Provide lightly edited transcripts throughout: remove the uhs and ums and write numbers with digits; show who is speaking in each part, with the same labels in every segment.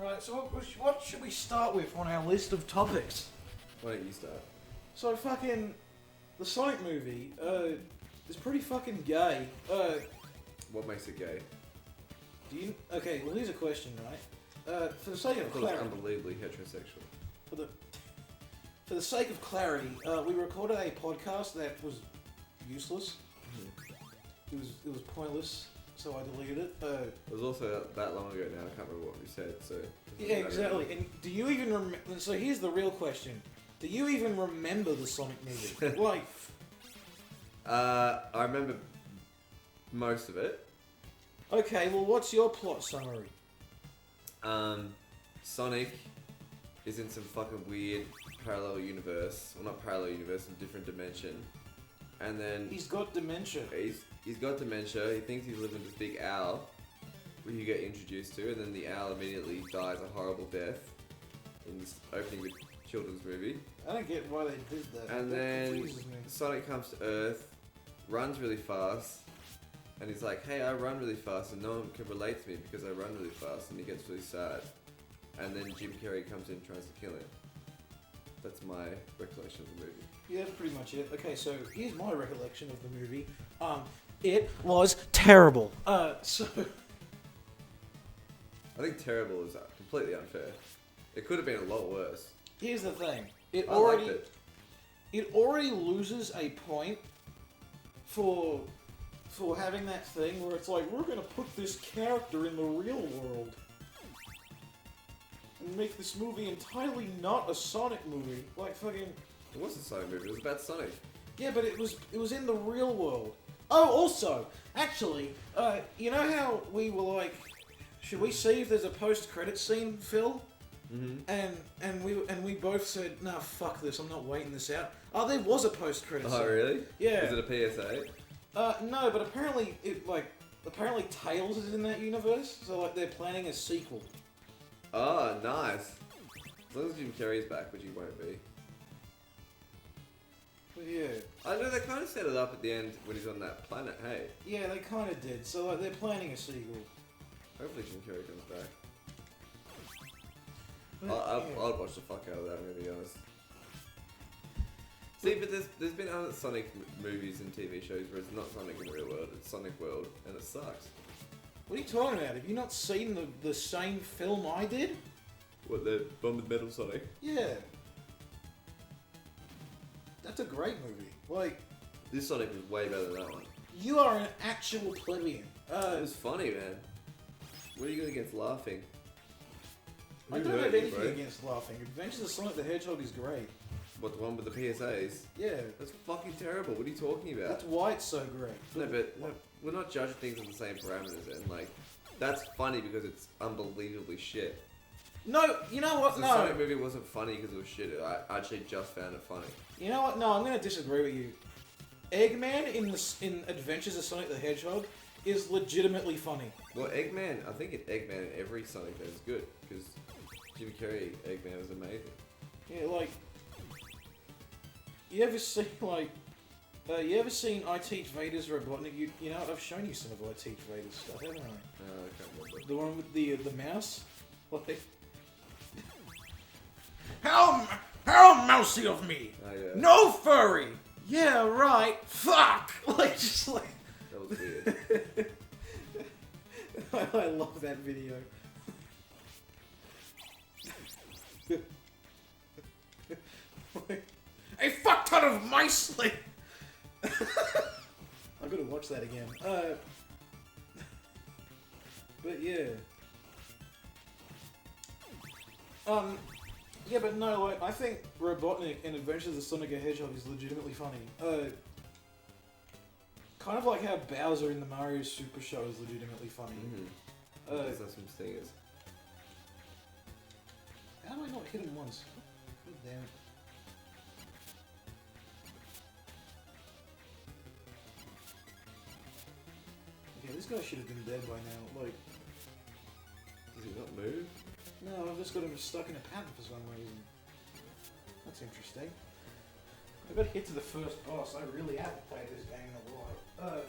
Speaker 1: Right, so what should we start with on our list of topics?
Speaker 2: Why don't you start?
Speaker 1: So fucking... The Sonic movie, is pretty fucking gay.
Speaker 2: What makes it gay?
Speaker 1: Okay, well here's a question, right? For the sake
Speaker 2: I
Speaker 1: of
Speaker 2: thought it was
Speaker 1: clarity...
Speaker 2: unbelievably heterosexual.
Speaker 1: For the sake of clarity, we recorded a podcast that was useless. It was pointless, so I deleted it.
Speaker 2: It was also that long ago now, I can't remember what we said, so...
Speaker 1: Yeah, exactly. And do you even remember... So here's the real question. Do you even remember the Sonic movie? Like...
Speaker 2: I remember most of it.
Speaker 1: Okay, well what's your plot summary?
Speaker 2: Sonic is in some fucking weird parallel universe. Well, not parallel universe, some different dimension. And then...
Speaker 1: He's got dementia.
Speaker 2: He's got dementia. He thinks he's living this big owl, where you get introduced to, and then the owl immediately dies a horrible death in this opening of a children's movie.
Speaker 1: I don't get why they did that.
Speaker 2: And
Speaker 1: That
Speaker 2: then
Speaker 1: confuses me.
Speaker 2: Sonic comes to Earth, runs really fast, and he's like, hey, I run really fast, and no one can relate to me because I run really fast, and he gets really sad. And then Jim Carrey comes in and tries to kill him. That's my recollection of the movie.
Speaker 1: Yeah, that's pretty much it. Okay, so here's my recollection of the movie. It was terrible. So...
Speaker 2: I think terrible is completely unfair. It could have been a lot worse.
Speaker 1: Here's the thing.
Speaker 2: I liked it.
Speaker 1: It already loses a point for having that thing where it's like, we're gonna put this character in the real world and make this movie entirely not a Sonic movie. Like fucking...
Speaker 2: It was a Sonic movie. It was about Sonic.
Speaker 1: Yeah, but it was in the real world. Oh, also, actually, you know how we were like, should we see if there's a post-credit scene, Phil?
Speaker 2: Mm-hmm.
Speaker 1: And we both said, nah, fuck this, I'm not waiting this out. Oh, there was a post-credit scene.
Speaker 2: Oh, really?
Speaker 1: Yeah.
Speaker 2: Is it a PSA?
Speaker 1: No, but apparently apparently Tails is in that universe, so like they're planning a sequel.
Speaker 2: Oh, nice. As long as Jim Carrey's back, which he won't be.
Speaker 1: But yeah.
Speaker 2: I know they kind of set it up at the end when he's on that planet, hey?
Speaker 1: Yeah, they kind of did. So like they're planning a sequel.
Speaker 2: Hopefully Jim Carrey comes back.
Speaker 1: But,
Speaker 2: I'd watch the fuck out of that, I'm gonna be honest. See, but there's been other Sonic movies and TV shows where it's not Sonic in the real world, it's Sonic World, and it sucks.
Speaker 1: What are you talking about? Have you not seen the same film I did?
Speaker 2: What, the Bomb with Metal Sonic?
Speaker 1: Yeah. That's a great movie. Like,
Speaker 2: This Sonic was way better than that one.
Speaker 1: you are an actual plebeian.
Speaker 2: It was funny, man. What are you going against laughing?
Speaker 1: I
Speaker 2: Who
Speaker 1: don't
Speaker 2: hurt
Speaker 1: have
Speaker 2: you,
Speaker 1: anything
Speaker 2: bro?
Speaker 1: against laughing. Adventures of Sonic the Hedgehog is great.
Speaker 2: What, the one with the PSAs?
Speaker 1: Yeah.
Speaker 2: That's fucking terrible. What are you talking about?
Speaker 1: That's why it's so great.
Speaker 2: No, but we're not judging things on the same parameters, and like, that's funny because it's unbelievably shit.
Speaker 1: No, you know what?
Speaker 2: The
Speaker 1: No.
Speaker 2: Sonic movie wasn't funny because it was shit. I actually just found it funny.
Speaker 1: You know what? No, I'm going to disagree with you. Eggman in Adventures of Sonic the Hedgehog is legitimately funny.
Speaker 2: Well, Eggman, I think Eggman in every Sonic game is good because Jim Carrey Eggman was amazing.
Speaker 1: Yeah, like, you ever seen you ever seen I Teach Vader's Robotnik? You know, I've shown you some of I Teach Vader's stuff, haven't I?
Speaker 2: No, I can't remember.
Speaker 1: The one with the mouse? Like, how mousy of me!
Speaker 2: Oh, yeah.
Speaker 1: No furry! Yeah, right. Fuck! Like, just like...
Speaker 2: That was weird.
Speaker 1: I love that video. A fuck ton of mice! Like... I'm gonna watch that again. But yeah. Yeah, but no, like, I think Robotnik in Adventures of Sonic the Hedgehog is legitimately funny. Kind of like how Bowser in the Mario Super Show is legitimately funny.
Speaker 2: Mm-hmm. That's some stingers.
Speaker 1: How do I not hit him once? God damn it. Okay, this guy should have been dead by now. Like,
Speaker 2: Does he not move?
Speaker 1: no, I've just got him stuck in a pattern for some reason. That's interesting. I got hit to the first boss. I really haven't played this game in a while.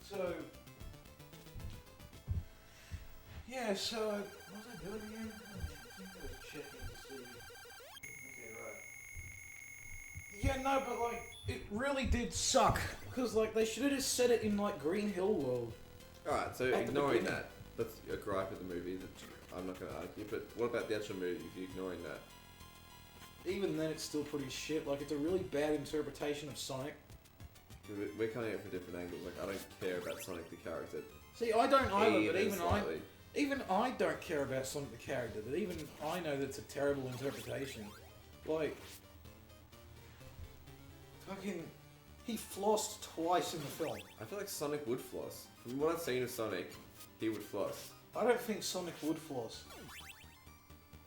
Speaker 1: So, Yeah, so what was I doing again? I think I was checking to see. Okay, right. Yeah, no, but like it really did suck because like they should have just set it in like Green Hill World.
Speaker 2: Alright, so
Speaker 1: At the
Speaker 2: ignoring
Speaker 1: beginning.
Speaker 2: that, that's a gripe of the movie that I'm not going to argue, but what about the actual movie if you're ignoring that?
Speaker 1: Even then, it's still pretty shit. Like it's a really bad interpretation of Sonic.
Speaker 2: We're coming at it from different angles. Like, I don't care about Sonic the character.
Speaker 1: See, I don't either, but
Speaker 2: Slightly.
Speaker 1: even I don't care about Sonic the character. But even I know that's a terrible interpretation. Like, fucking, he flossed twice in the film.
Speaker 2: I feel like Sonic would floss. From what I've seen of Sonic, he would floss.
Speaker 1: I don't think Sonic would floss.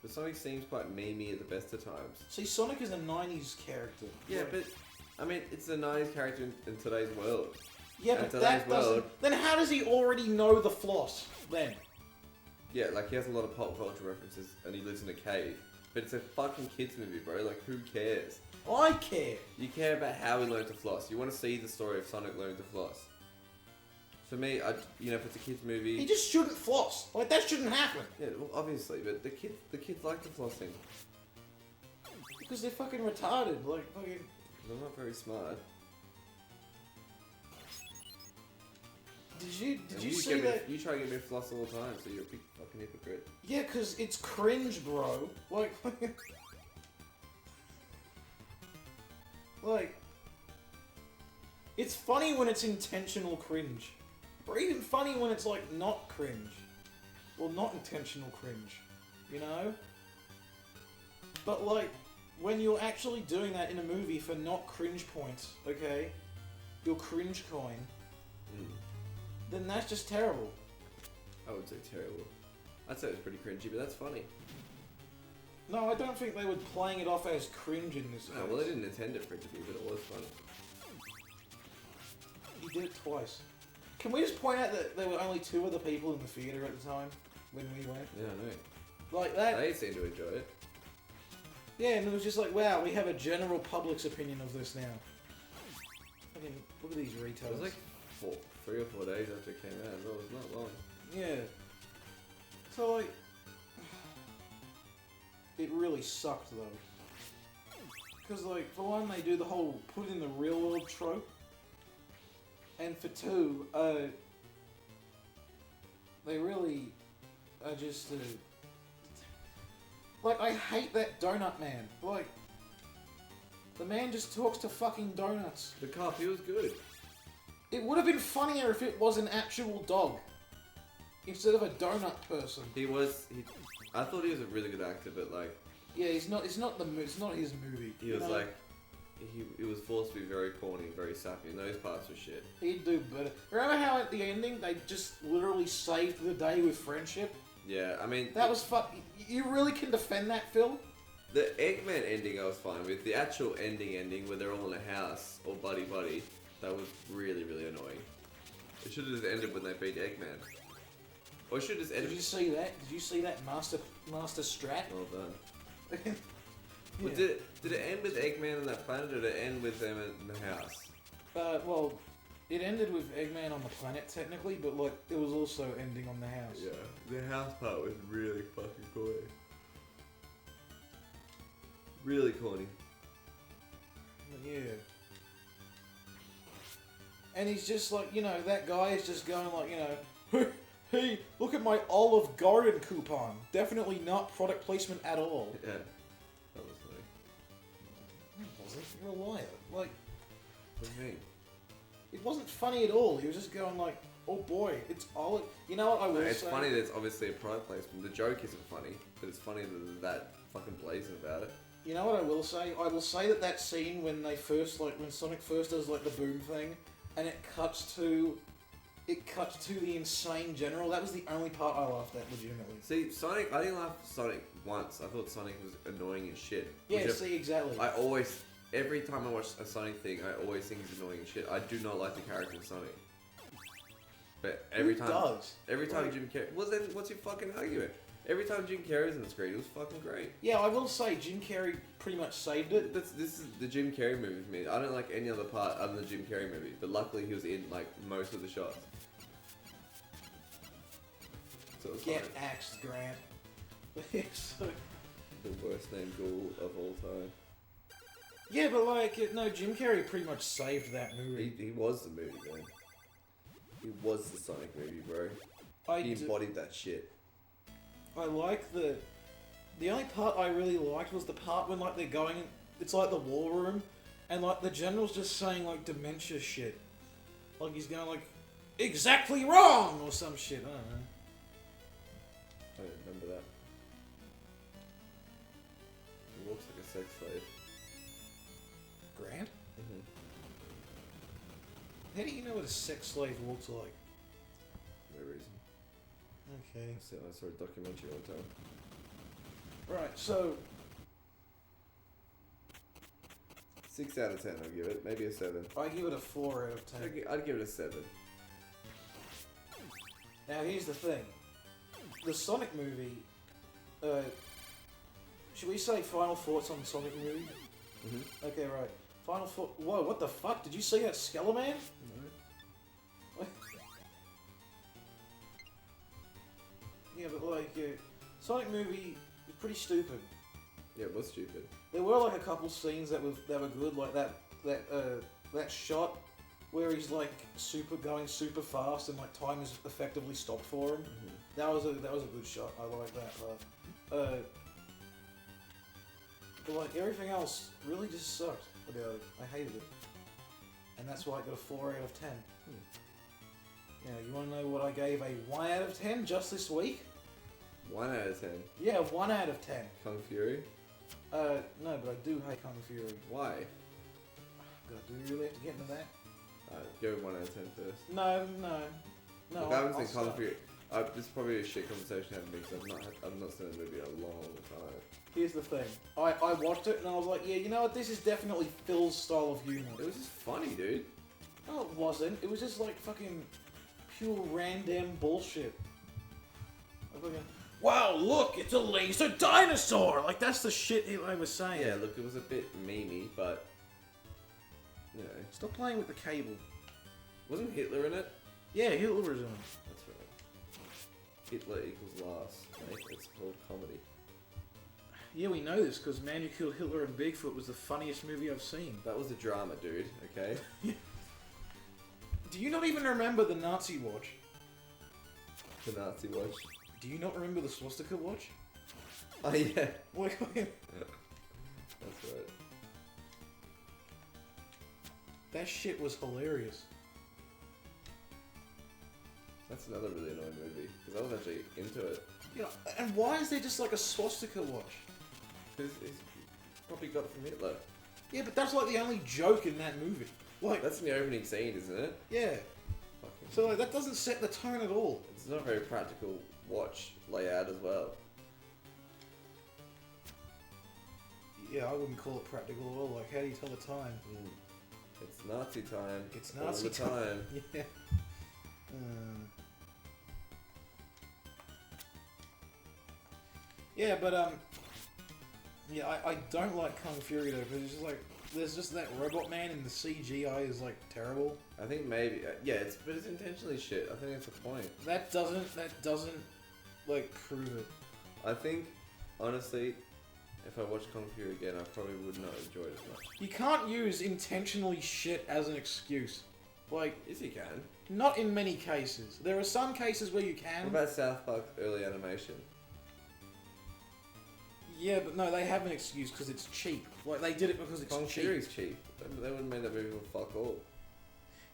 Speaker 2: But Sonic seems quite memey at the best of times.
Speaker 1: See, Sonic is a '90s character.
Speaker 2: Yeah,
Speaker 1: Like,
Speaker 2: but I mean, it's a 90s character in today's world.
Speaker 1: yeah,
Speaker 2: and
Speaker 1: but
Speaker 2: today's
Speaker 1: that doesn't.
Speaker 2: world-
Speaker 1: Then how does he already know the floss? Then
Speaker 2: Yeah, like he has a lot of pop culture references, and he lives in a cave. But it's a fucking kids movie, bro. Like, who cares?
Speaker 1: I care.
Speaker 2: You care about how he learned to floss. You want to see the story of Sonic learning to floss. For me, if it's a kids movie,
Speaker 1: He just shouldn't floss. Like that shouldn't happen
Speaker 2: yeah, well, obviously, but the kids like the flossing.
Speaker 1: because they're fucking retarded. Like fucking.
Speaker 2: They're not very smart.
Speaker 1: Did you see that?
Speaker 2: You try to get me to floss all the time, so you're a big fucking hypocrite.
Speaker 1: Yeah, because it's cringe, bro. Like, like, it's funny when it's intentional cringe. Or even funny when it's, like, not cringe. Well, not intentional cringe. You know? But, like, when you're actually doing that in a movie for not cringe points, okay? Your cringe coin, then that's just terrible.
Speaker 2: I would say terrible. I'd say it was pretty cringy, but that's funny.
Speaker 1: No, I don't think they were playing it off as cringe in this case.
Speaker 2: No, well, they didn't intend it for it to be, but it was funny.
Speaker 1: He did it twice. Can we just point out that there were only 2 other people in the theatre at the time when we went?
Speaker 2: Yeah, I know.
Speaker 1: Like that?
Speaker 2: They seem to enjoy it.
Speaker 1: Yeah, and it was just like, wow, we have a general public's opinion of this now. Fucking, look at these retards.
Speaker 2: It was like 3 or 4 days after it came out, so it was not long.
Speaker 1: Yeah. So, like... It really sucked, though. Because, like, for one, they do the whole put it in the real world trope. And for 2, they really are just, like, I hate that donut man. Like, the man just talks to fucking donuts.
Speaker 2: The cop, he was good.
Speaker 1: It would have been funnier if it was an actual dog. Instead of a donut person.
Speaker 2: I thought he was a really good actor, but like...
Speaker 1: Yeah, it's not his movie.
Speaker 2: He was like... He was forced to be very corny and very sappy, and those parts were shit.
Speaker 1: He'd do better. Remember how at the ending they just literally saved the day with friendship?
Speaker 2: Yeah, I mean...
Speaker 1: That was You really can defend that, Phil?
Speaker 2: The Eggman ending I was fine with. The actual ending where they're all in a house, all buddy, that was really, really annoying. It should have just ended when they beat Eggman. Or it should have just ended...
Speaker 1: Did you see that? Did you see that master strat?
Speaker 2: Well done.
Speaker 1: Yeah.
Speaker 2: Well, did it end with Eggman on that planet, or did it end with them in the house?
Speaker 1: Well, it ended with Eggman on the planet technically, but like it was also ending on the house.
Speaker 2: Yeah, the house part was really fucking corny. Really corny.
Speaker 1: Yeah. And he's just like, that guy is just going like, hey, look at my Olive Garden coupon. Definitely not product placement at all.
Speaker 2: Yeah, that was funny.
Speaker 1: It wasn't. You're a liar. Like,
Speaker 2: What do you mean?
Speaker 1: it wasn't funny at all. He was just going like, oh boy, it's Olive. You know what I will
Speaker 2: It's
Speaker 1: say?
Speaker 2: funny that it's obviously a product placement. The joke isn't funny, but it's funny that that fucking blazing about it.
Speaker 1: You know what I will say? I will say that scene when when Sonic first does like the boom thing, and it cuts to the insane general. That was the only part I laughed at legitimately.
Speaker 2: See, Sonic, I didn't laugh at Sonic once. I thought Sonic was annoying as shit.
Speaker 1: Yeah, see, exactly.
Speaker 2: Every time I watch a Sonic thing, I always think he's annoying as shit. I do not like the character of Sonic. But every time Jim Carrey... Well then, what's your fucking argument? Every time Jim Carrey was on the screen, it was fucking great.
Speaker 1: Yeah, I will say Jim Carrey pretty much saved it.
Speaker 2: This is the Jim Carrey movie for me. I don't like any other part other than the Jim Carrey movie, but luckily he was in like most of the shots. So was
Speaker 1: Get
Speaker 2: funny.
Speaker 1: axed, Grant. So,
Speaker 2: The worst named ghoul of all time.
Speaker 1: yeah, but like, no, Jim Carrey pretty much saved that movie.
Speaker 2: He was the movie, man. He was the Sonic movie, bro. He embodied that shit.
Speaker 1: I like the only part I really liked was the part when like they're going, it's like the war room, and like the general's just saying like dementia shit. Like he's going like, exactly wrong! Or some shit, I don't know.
Speaker 2: I don't remember that. He looks like a sex slave.
Speaker 1: Grant?
Speaker 2: Mm-hmm.
Speaker 1: How do you know what a sex slave looks like?
Speaker 2: No reason.
Speaker 1: Okay.
Speaker 2: I saw a documentary all the time.
Speaker 1: Right, so
Speaker 2: 6 out of 10 I'll give it. Maybe a 7.
Speaker 1: I give it a 4 out of 10.
Speaker 2: I'd give it a 7.
Speaker 1: Now here's the thing. The Sonic movie, should we say final thoughts on the Sonic movie?
Speaker 2: Mm-hmm.
Speaker 1: Okay, right. Final thought. Whoa, what the fuck? Did you see that Skeleman?
Speaker 2: No.
Speaker 1: Yeah, but like, Sonic movie was pretty stupid.
Speaker 2: Yeah, it was stupid.
Speaker 1: There were like a couple scenes that were good, like that shot where he's like going super fast and like time is effectively stopped for him.
Speaker 2: Mm-hmm.
Speaker 1: That was a good shot. I like that. But like everything else really just sucked about it. I hated it, and that's why I got a 4 out of 10. Now you want to know what I gave a 1 out of 10 just this week?
Speaker 2: 1 out of 10.
Speaker 1: Yeah, 1 out of 10.
Speaker 2: Kung Fury?
Speaker 1: No, but I do hate Kung Fury.
Speaker 2: Why?
Speaker 1: God, do we really have to get into that?
Speaker 2: Go 1 out of 10 first.
Speaker 1: No.
Speaker 2: Look, I haven't
Speaker 1: I'll
Speaker 2: seen Kung
Speaker 1: start.
Speaker 2: Fury. This is probably a shit conversation having because I've not seen the movie in a long time.
Speaker 1: Here's the thing. I watched it and I was like, yeah, you know what? This is definitely Phil's style of humor.
Speaker 2: It was just funny, dude.
Speaker 1: No, it wasn't. It was just like fucking pure random bullshit. Like fucking, wow, look, it's a laser dinosaur! Like, that's the shit I was saying.
Speaker 2: Yeah, look, it was a bit memey, but you know,
Speaker 1: Stop playing with the cable.
Speaker 2: wasn't Hitler in it?
Speaker 1: Yeah, Hitler was in it.
Speaker 2: That's right. Hitler equals last, mate. It's called comedy.
Speaker 1: Yeah, we know this because Man Who Killed Hitler and Bigfoot was the funniest movie I've seen.
Speaker 2: That was a drama, dude. Okay.
Speaker 1: Do you not even remember the Nazi watch?
Speaker 2: The Nazi watch.
Speaker 1: Do you not remember the swastika watch?
Speaker 2: Oh yeah.
Speaker 1: Wait.
Speaker 2: That's right.
Speaker 1: That shit was hilarious.
Speaker 2: That's another really annoying movie because I was actually into it.
Speaker 1: Yeah, and why is there just like a swastika watch?
Speaker 2: Because he's probably got it from Hitler.
Speaker 1: Yeah, but that's like the only joke in that movie. Like,
Speaker 2: That's in the opening scene, isn't it?
Speaker 1: yeah.
Speaker 2: Fucking.
Speaker 1: So like that doesn't set the tone at all.
Speaker 2: It's not a very practical watch layout as well.
Speaker 1: Yeah, I wouldn't call it practical at all. Like, how do you tell the time?
Speaker 2: It's Nazi time.
Speaker 1: It's
Speaker 2: all
Speaker 1: Nazi
Speaker 2: the time.
Speaker 1: Yeah. Yeah, but yeah, I don't like Kung Fury though, because it's just like there's just that robot man and the CGI is like terrible.
Speaker 2: I think maybe yeah, but it's intentionally shit. I think that's the point.
Speaker 1: That doesn't like prove it.
Speaker 2: I think honestly, if I watched Kung Fury again, I probably would not enjoy it as much.
Speaker 1: You can't use intentionally shit as an excuse. Like,
Speaker 2: Yes, you can.
Speaker 1: not in many cases. There are some cases where you can.
Speaker 2: What about South Park's early animation?
Speaker 1: Yeah, but no, they have an excuse because it's cheap. Like, they did it because it's
Speaker 2: Kung
Speaker 1: cheap.
Speaker 2: Fury's cheap. They wouldn't make that movie for fuck all.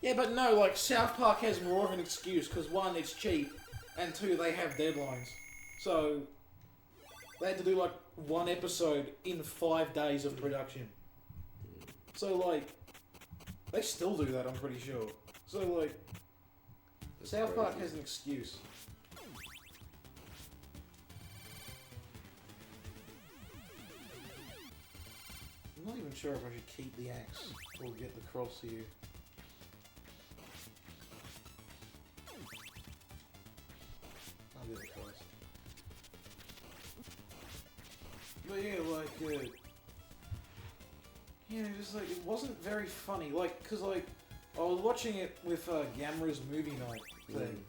Speaker 1: Yeah, but no, like, South Park has more of an excuse because, one, it's cheap, and two, they have deadlines. So, they had to do, like, one episode in 5 days of production. So, like, they still do that, I'm pretty sure. So, like,
Speaker 2: That's
Speaker 1: South Park
Speaker 2: crazy.
Speaker 1: has an excuse. I'm not even sure if I should keep the axe or get the cross here. I'll get the cross. But yeah, like, yeah, just like, it wasn't very funny. Like, cause like, I was watching it with Gamera's movie night thing.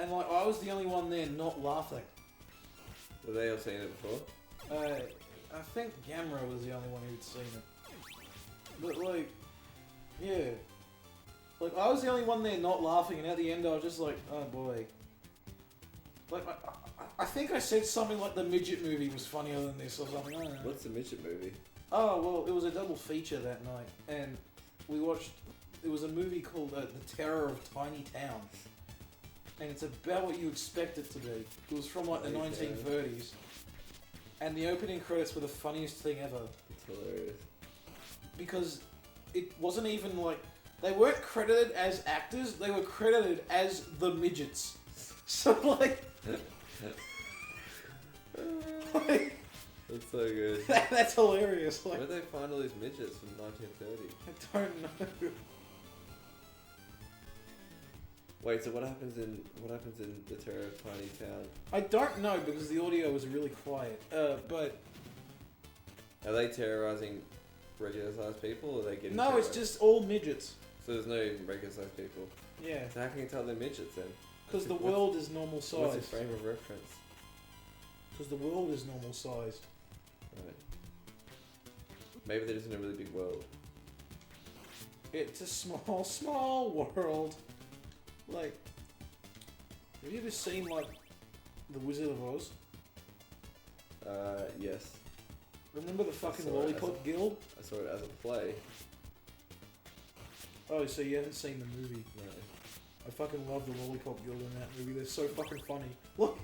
Speaker 1: And like, I was the only one there not laughing.
Speaker 2: Were they all seen it before?
Speaker 1: I think Gamera was the only one who'd seen it. But like, yeah. Like, I was the only one there not laughing, and at the end I was just like, oh boy. Like, I think I said something like the midget movie was funnier than this or something. I don't know.
Speaker 2: What's the midget movie?
Speaker 1: Oh, well, it was a double feature that night, and we watched, it was a movie called The Terror of Tiny Town. And it's about what you expect it to be. It was from like the 1930s. And the opening credits were the funniest thing ever.
Speaker 2: It's hilarious.
Speaker 1: Because it wasn't even like, they weren't credited as actors, they were credited as the midgets. So like... like
Speaker 2: That's so good.
Speaker 1: that's hilarious. Like,
Speaker 2: Where did they find all these midgets from 1930?
Speaker 1: I don't know.
Speaker 2: Wait, so what happens in the Terror of Tiny Town?
Speaker 1: I don't know because the audio was really quiet. But
Speaker 2: Are they terrorizing regular sized people, or are they getting?
Speaker 1: no, it's
Speaker 2: terrorized?
Speaker 1: just all midgets.
Speaker 2: So there's no even regular sized people.
Speaker 1: Yeah,
Speaker 2: So how can you tell they're midgets then?
Speaker 1: because the
Speaker 2: What's-
Speaker 1: world is normal
Speaker 2: What's your
Speaker 1: sized.
Speaker 2: frame of reference?
Speaker 1: Because the world is normal sized.
Speaker 2: Right. Maybe they're just in a really big world.
Speaker 1: It's a small, small world. Like, have you ever seen like The Wizard of Oz?
Speaker 2: Yes.
Speaker 1: Remember the fucking
Speaker 2: saw it as
Speaker 1: Lollipop Guild?
Speaker 2: I saw it as a play.
Speaker 1: Oh, so you haven't seen the movie?
Speaker 2: No.
Speaker 1: I fucking love the Lollipop Guild in that movie. They're so fucking funny. Look,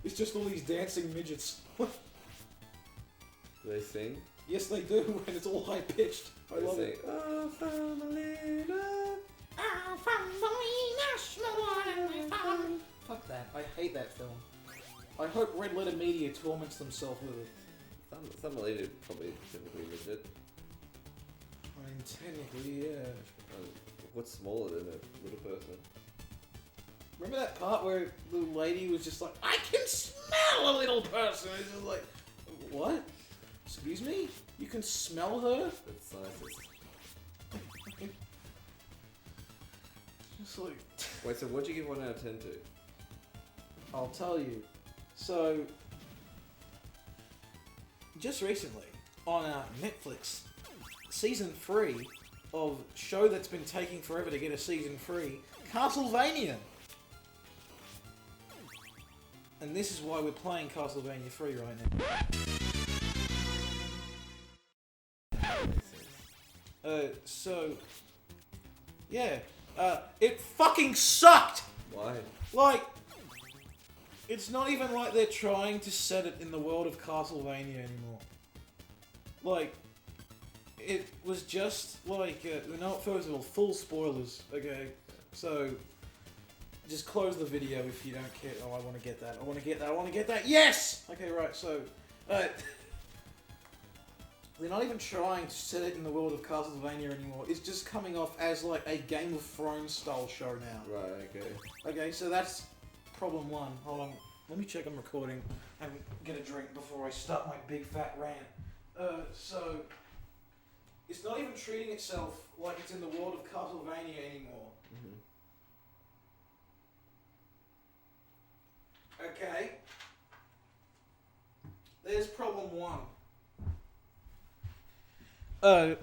Speaker 1: it's just all these dancing midgets.
Speaker 2: Do they sing?
Speaker 1: Yes, they do, and it's all high pitched. I
Speaker 2: They
Speaker 1: love
Speaker 2: sing,
Speaker 1: it.
Speaker 2: Oh, Thumbelina.
Speaker 1: Fuck that. I hate that film. I hope Red Letter Media torments themselves with it.
Speaker 2: Thumbelina probably typically midget.
Speaker 1: I mean, technically, yeah.
Speaker 2: What's smaller than a little person?
Speaker 1: Remember that part where the lady was just like, I can smell a little person? It's just like, what? Excuse me? You can smell her?
Speaker 2: That's scientist.
Speaker 1: Just like...
Speaker 2: Wait, so what'd you give 1 out of 10 to?
Speaker 1: I'll tell you. So, just recently, on Netflix, season 3 of show that's been taking forever to get a season 3, Castlevania. And this is why we're playing Castlevania 3 right now. So, yeah, it fucking sucked!
Speaker 2: Why?
Speaker 1: Like, it's not even like they're trying to set it in the world of Castlevania anymore. Like, it was just like, no, first of all, full spoilers, okay? So, just close the video if you don't care. Oh, I want to get that. I want to get that. I want to get that. Yes! Okay, right, so, they're not even trying to set it in the world of Castlevania anymore. It's just coming off as like a Game of Thrones style show now.
Speaker 2: Right, okay.
Speaker 1: Okay, so that's problem one. Hold on. Let me check I'm recording and get a drink before I start my big fat rant. So, it's not even treating itself like it's in the world of Castlevania anymore. Okay? There's problem one. And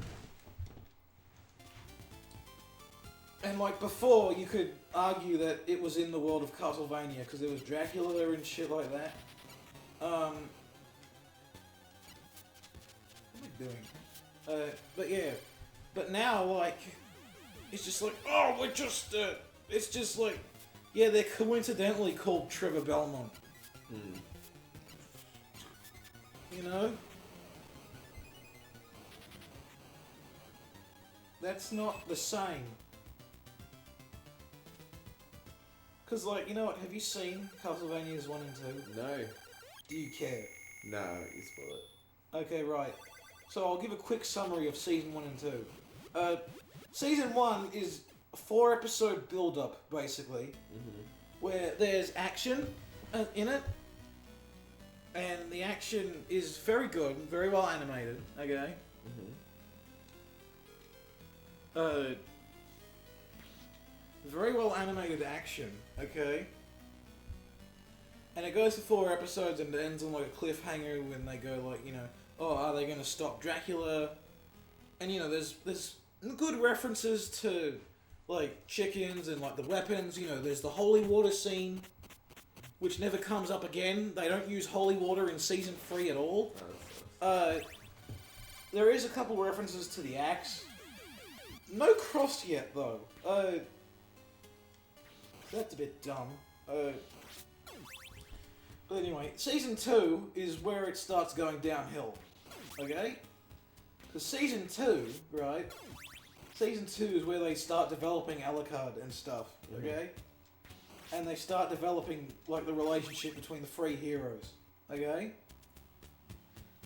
Speaker 1: like before, you could argue that it was in the world of Castlevania because there was Dracula there and shit like that. What am I doing? But yeah. But now, like, it's just like, oh, we're just, it's just like, yeah, they're coincidentally called Trevor Belmont. You know? That's not the same. Because, like, you know what? Have you seen Castlevanias 1 and 2?
Speaker 2: No.
Speaker 1: Do you care?
Speaker 2: No, you spoil it.
Speaker 1: Okay, right. So I'll give a quick summary of Season 1 and 2. Season 1 is a 4-episode build-up, basically, where there's action in it, and the action is very good, very well animated, okay? Very well animated action, okay? And it goes for 4 episodes and it ends on like a cliffhanger when they go like, you know, oh, are they going to stop Dracula? And you know, there's good references to like chickens and like the weapons. You know, there's the holy water scene, which never comes up again. They don't use holy water in season 3 at all. There is a couple references to the axe. No cross yet though. That's a bit dumb. But anyway, season 2 is where it starts going downhill. Okay? Because season 2, right? Season 2 is where they start developing Alucard and stuff. Okay? And they start developing like the relationship between the 3 heroes. Okay?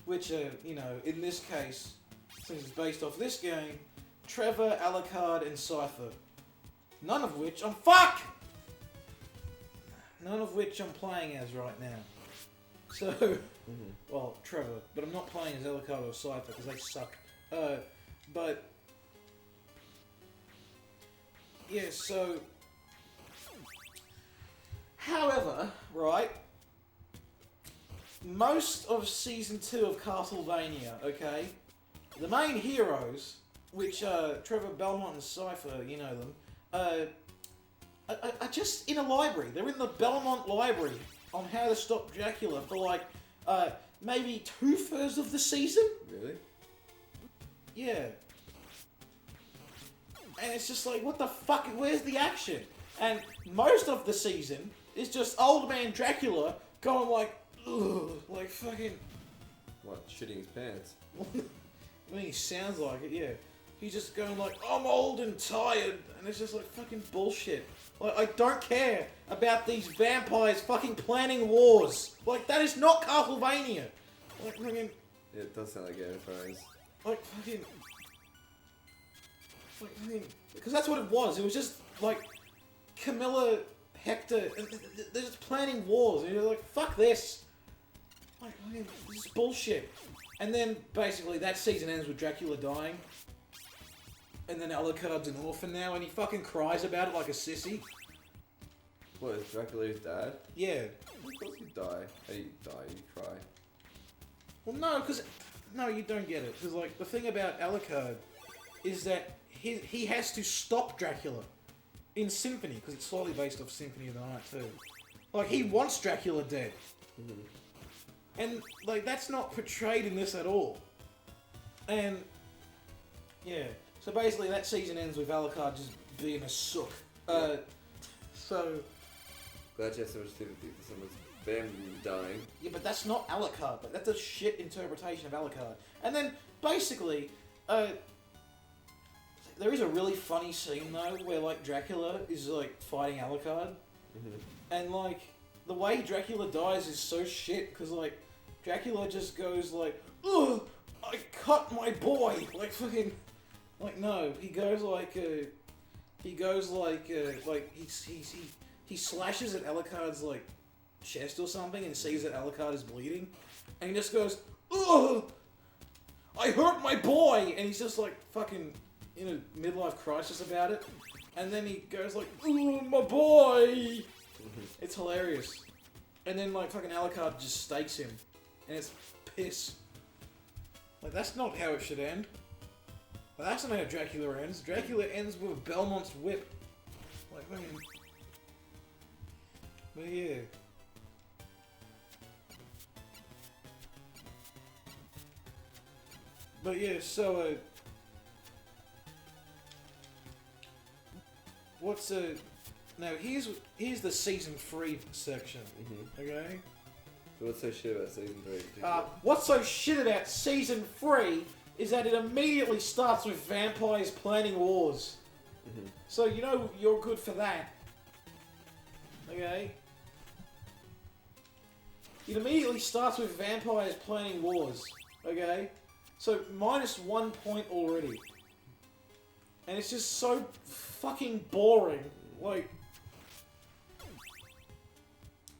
Speaker 1: Which are, you know, in this case, since it's based off this game, Trevor, Alucard, and Cypher. None of which I'm playing as right now. So, well, Trevor, but I'm not playing as Alucard or Cypher because they suck. But yeah, so however, right, most of season 2 of Castlevania, okay, the main heroes, which are Trevor, Belmont, and Cypher, you know them, are just in a library. They're in the Belmont library on how to stop Dracula for like maybe 2/3 of the season.
Speaker 2: Really?
Speaker 1: Yeah. And it's just like, what the fuck? Where's the action? And most of the season is just old man Dracula going like, ugh, like fucking.
Speaker 2: What? Shitting his pants?
Speaker 1: I mean, he sounds like it, yeah. He's just going like, I'm old and tired, and it's just like fucking bullshit. Like, I don't care about these vampires fucking planning wars. Like, that is not Castlevania. Like, fucking...
Speaker 2: Yeah, it does sound like Game of Thrones.
Speaker 1: Like, fucking... Like, fucking... Because that's what it was. It was just, like, Camilla, Hector, and they're just planning wars. And you're like, fuck this. Like, fucking, this is bullshit. And then, basically, that season ends with Dracula dying. And then Alucard's an orphan now, and he fucking cries about it like a sissy.
Speaker 2: What, is Dracula his dad?
Speaker 1: Yeah.
Speaker 2: Of course you die. How do you die? You cry.
Speaker 1: Well, no, because... No, you don't get it. Because, like, the thing about Alucard is that he has to stop Dracula in Symphony, because it's slightly based off Symphony of the Night, too. Like, he wants Dracula dead. And, like, that's not portrayed in this at all. And... Yeah. So basically, that season ends with Alucard just being a sook. So...
Speaker 2: Glad you have so much sympathy for someone's family dying.
Speaker 1: Yeah, but that's not Alucard. But that's a shit interpretation of Alucard. And then, basically, there is a really funny scene, though, where, like, Dracula is, like, fighting Alucard. And, like, the way Dracula dies is so shit, because, like, Dracula just goes, like, ugh, I cut my boy! Like, fucking... Like, no, he goes like, he slashes at Alucard's, like, chest or something and sees that Alucard is bleeding. And he just goes, ugh! I hurt my boy! And he's just, like, fucking in a midlife crisis about it. And then he goes like, ugh, my boy! It's hilarious. And then, like, fucking Alucard just stakes him. And it's piss. Like, that's not how it should end. But that's not how Dracula ends. Dracula ends with Belmont's whip. Like, man. But yeah. But yeah, so, what's, now here's the season 3 section, okay?
Speaker 2: So what's so shit about season 3?
Speaker 1: What's so shit about season 3 is that it immediately starts with vampires planning wars. So, you know, you're good for that. Okay? It immediately starts with vampires planning wars. Okay? So, -1 point already. And it's just so fucking boring. Like,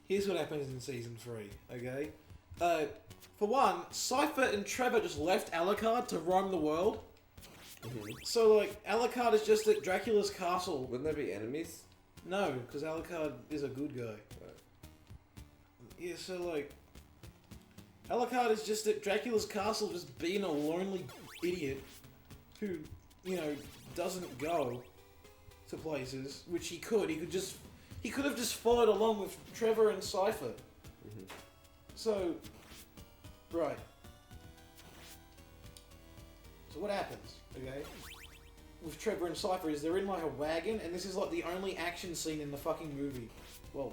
Speaker 1: here's what happens in season 3, okay? For one, Cypher and Trevor just left Alucard to roam the world. So, like, Alucard is just at Dracula's castle.
Speaker 2: Wouldn't they be enemies?
Speaker 1: No, because Alucard is a good guy. Yeah, so like, Alucard is just at Dracula's castle, just being a lonely idiot who, you know, doesn't go to places, which he could. He could have just followed along with Trevor and Cypher.
Speaker 2: Mm-hmm.
Speaker 1: So, right. So what happens, okay, with Trevor and Cypher is they're in like a wagon, and this is like the only action scene in the fucking movie. Well,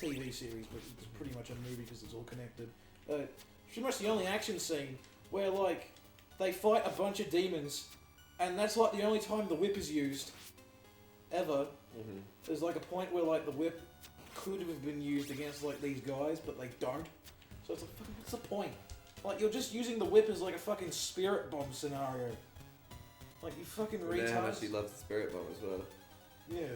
Speaker 1: TV series, but it's pretty much a movie because it's all connected. Pretty much the only action scene where like they fight a bunch of demons, and that's like the only time the whip is used ever.
Speaker 2: Mm-hmm.
Speaker 1: There's like a point where like the whip could have been used against like these guys, but they don't. So it's like, fucking, what's the point? Like, you're just using the whip as like a fucking spirit bomb scenario. Like, you fucking
Speaker 2: You know how much
Speaker 1: retards.
Speaker 2: he loves the spirit bomb as well.
Speaker 1: Yeah.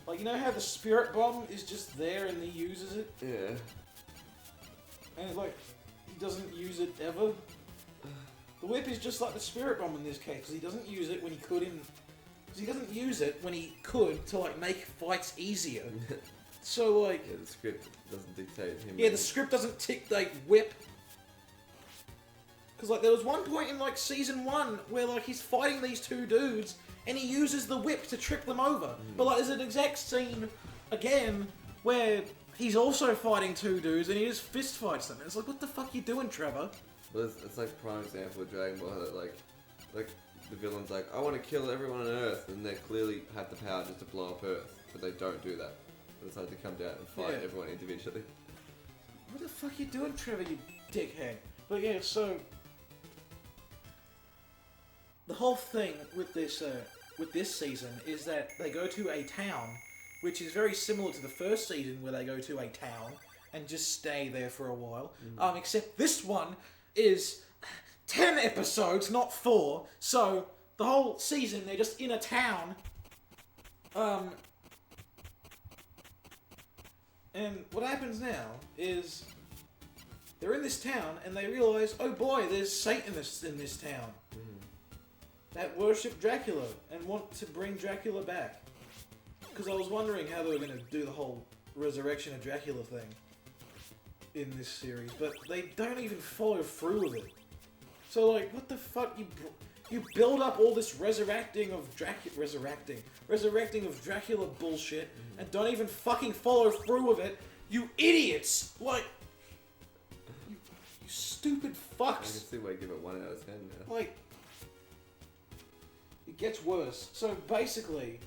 Speaker 1: Like, you know how the spirit bomb is just there and he uses it?
Speaker 2: Yeah.
Speaker 1: And it's like, he doesn't use it ever? The whip is just like the spirit bomb in this case, because he doesn't use it when he could in... Because he doesn't use it when he could to, like, make fights easier. So, like...
Speaker 2: Yeah, the script doesn't dictate him.
Speaker 1: Yeah, the script doesn't tick, like, whip. Because, like, there was one point in, like, Season 1 where, like, he's fighting these two dudes and he uses the whip to trip them over. But, like, there's an exact scene, again, where he's also fighting two dudes and he just fist fights them. And it's like, what the fuck you doing, Trevor?
Speaker 2: But it's like a prime example of Dragon Ball that, like, the villain's like, I want to kill everyone on Earth, and they clearly have the power just to blow up Earth, but they don't do that. They decide to come down and fight
Speaker 1: Yeah.
Speaker 2: everyone individually.
Speaker 1: What the fuck you doing, Trevor, you dickhead? But yeah, so... The whole thing with this season is that they go to a town, which is very similar to the first season where they go to a town and just stay there for a while. Except this one is 10 episodes, not 4. So the whole season they're just in a town. And what happens now is they're in this town and they realise, oh boy, there's Satanists in this town that worship Dracula and want to bring Dracula back. Because I was wondering how they were going to do the whole resurrection of Dracula thing in this series, but they don't even follow through with it. So, like, what the fuck? You build up all this resurrecting of Dracula bullshit, and don't even fucking follow through with it. You idiots! Like, you stupid
Speaker 2: I can
Speaker 1: fucks.
Speaker 2: see why you give it 1 out of 10 now.
Speaker 1: Like, it gets worse. So basically,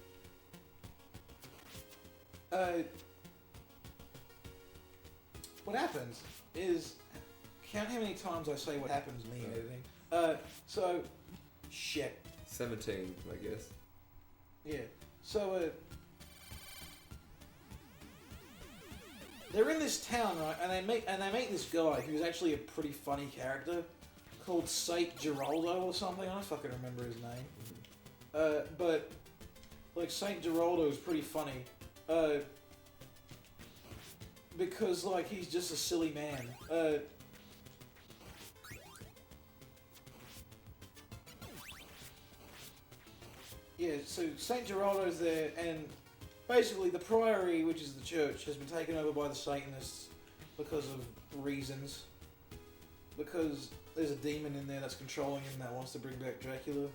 Speaker 1: what happens is, count how many times I say what happens me and everything. So, shit.
Speaker 2: 17, I guess.
Speaker 1: Yeah. So, they're in this town, right? And they meet this guy who's actually a pretty funny character called Saint Geraldo or something. I don't fucking remember his name. But like Saint Geraldo is pretty funny. Because like he's just a silly man. Yeah, so Saint Geraldo's there, and basically the priory, which is the church, has been taken over by the Satanists because of reasons. Because there's a demon in there that's controlling him that wants to bring back Dracula.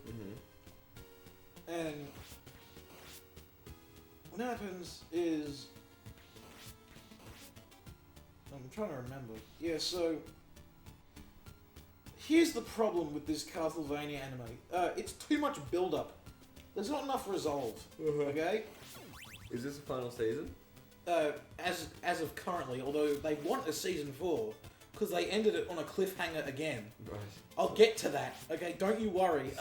Speaker 1: And what happens is... I'm trying to remember. Yeah, so... Here's the problem with this Castlevania anime. It's too much build-up. There's not enough resolve. Okay?
Speaker 2: Is this the final season?
Speaker 1: As of currently, although they want a season 4, because they ended it on a cliffhanger again.
Speaker 2: Right.
Speaker 1: I'll get to that. Okay, don't you worry.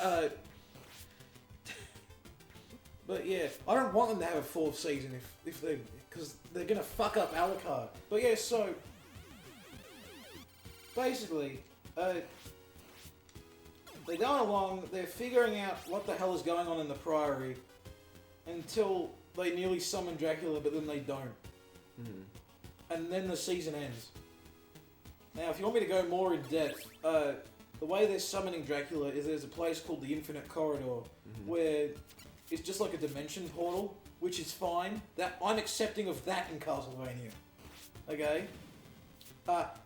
Speaker 1: But yeah, I don't want them to have a 4th season if they, because they're gonna fuck up Alucard. But yeah, so basically, they're going along. They're figuring out what the hell is going on in the Priory until they nearly summon Dracula, but then they don't. And then the season ends. Now, if you want me to go more in depth, the way they're summoning Dracula is there's a place called the Infinite Corridor, where it's just like a dimension portal, which is fine. That I'm accepting of that in Castlevania. Okay?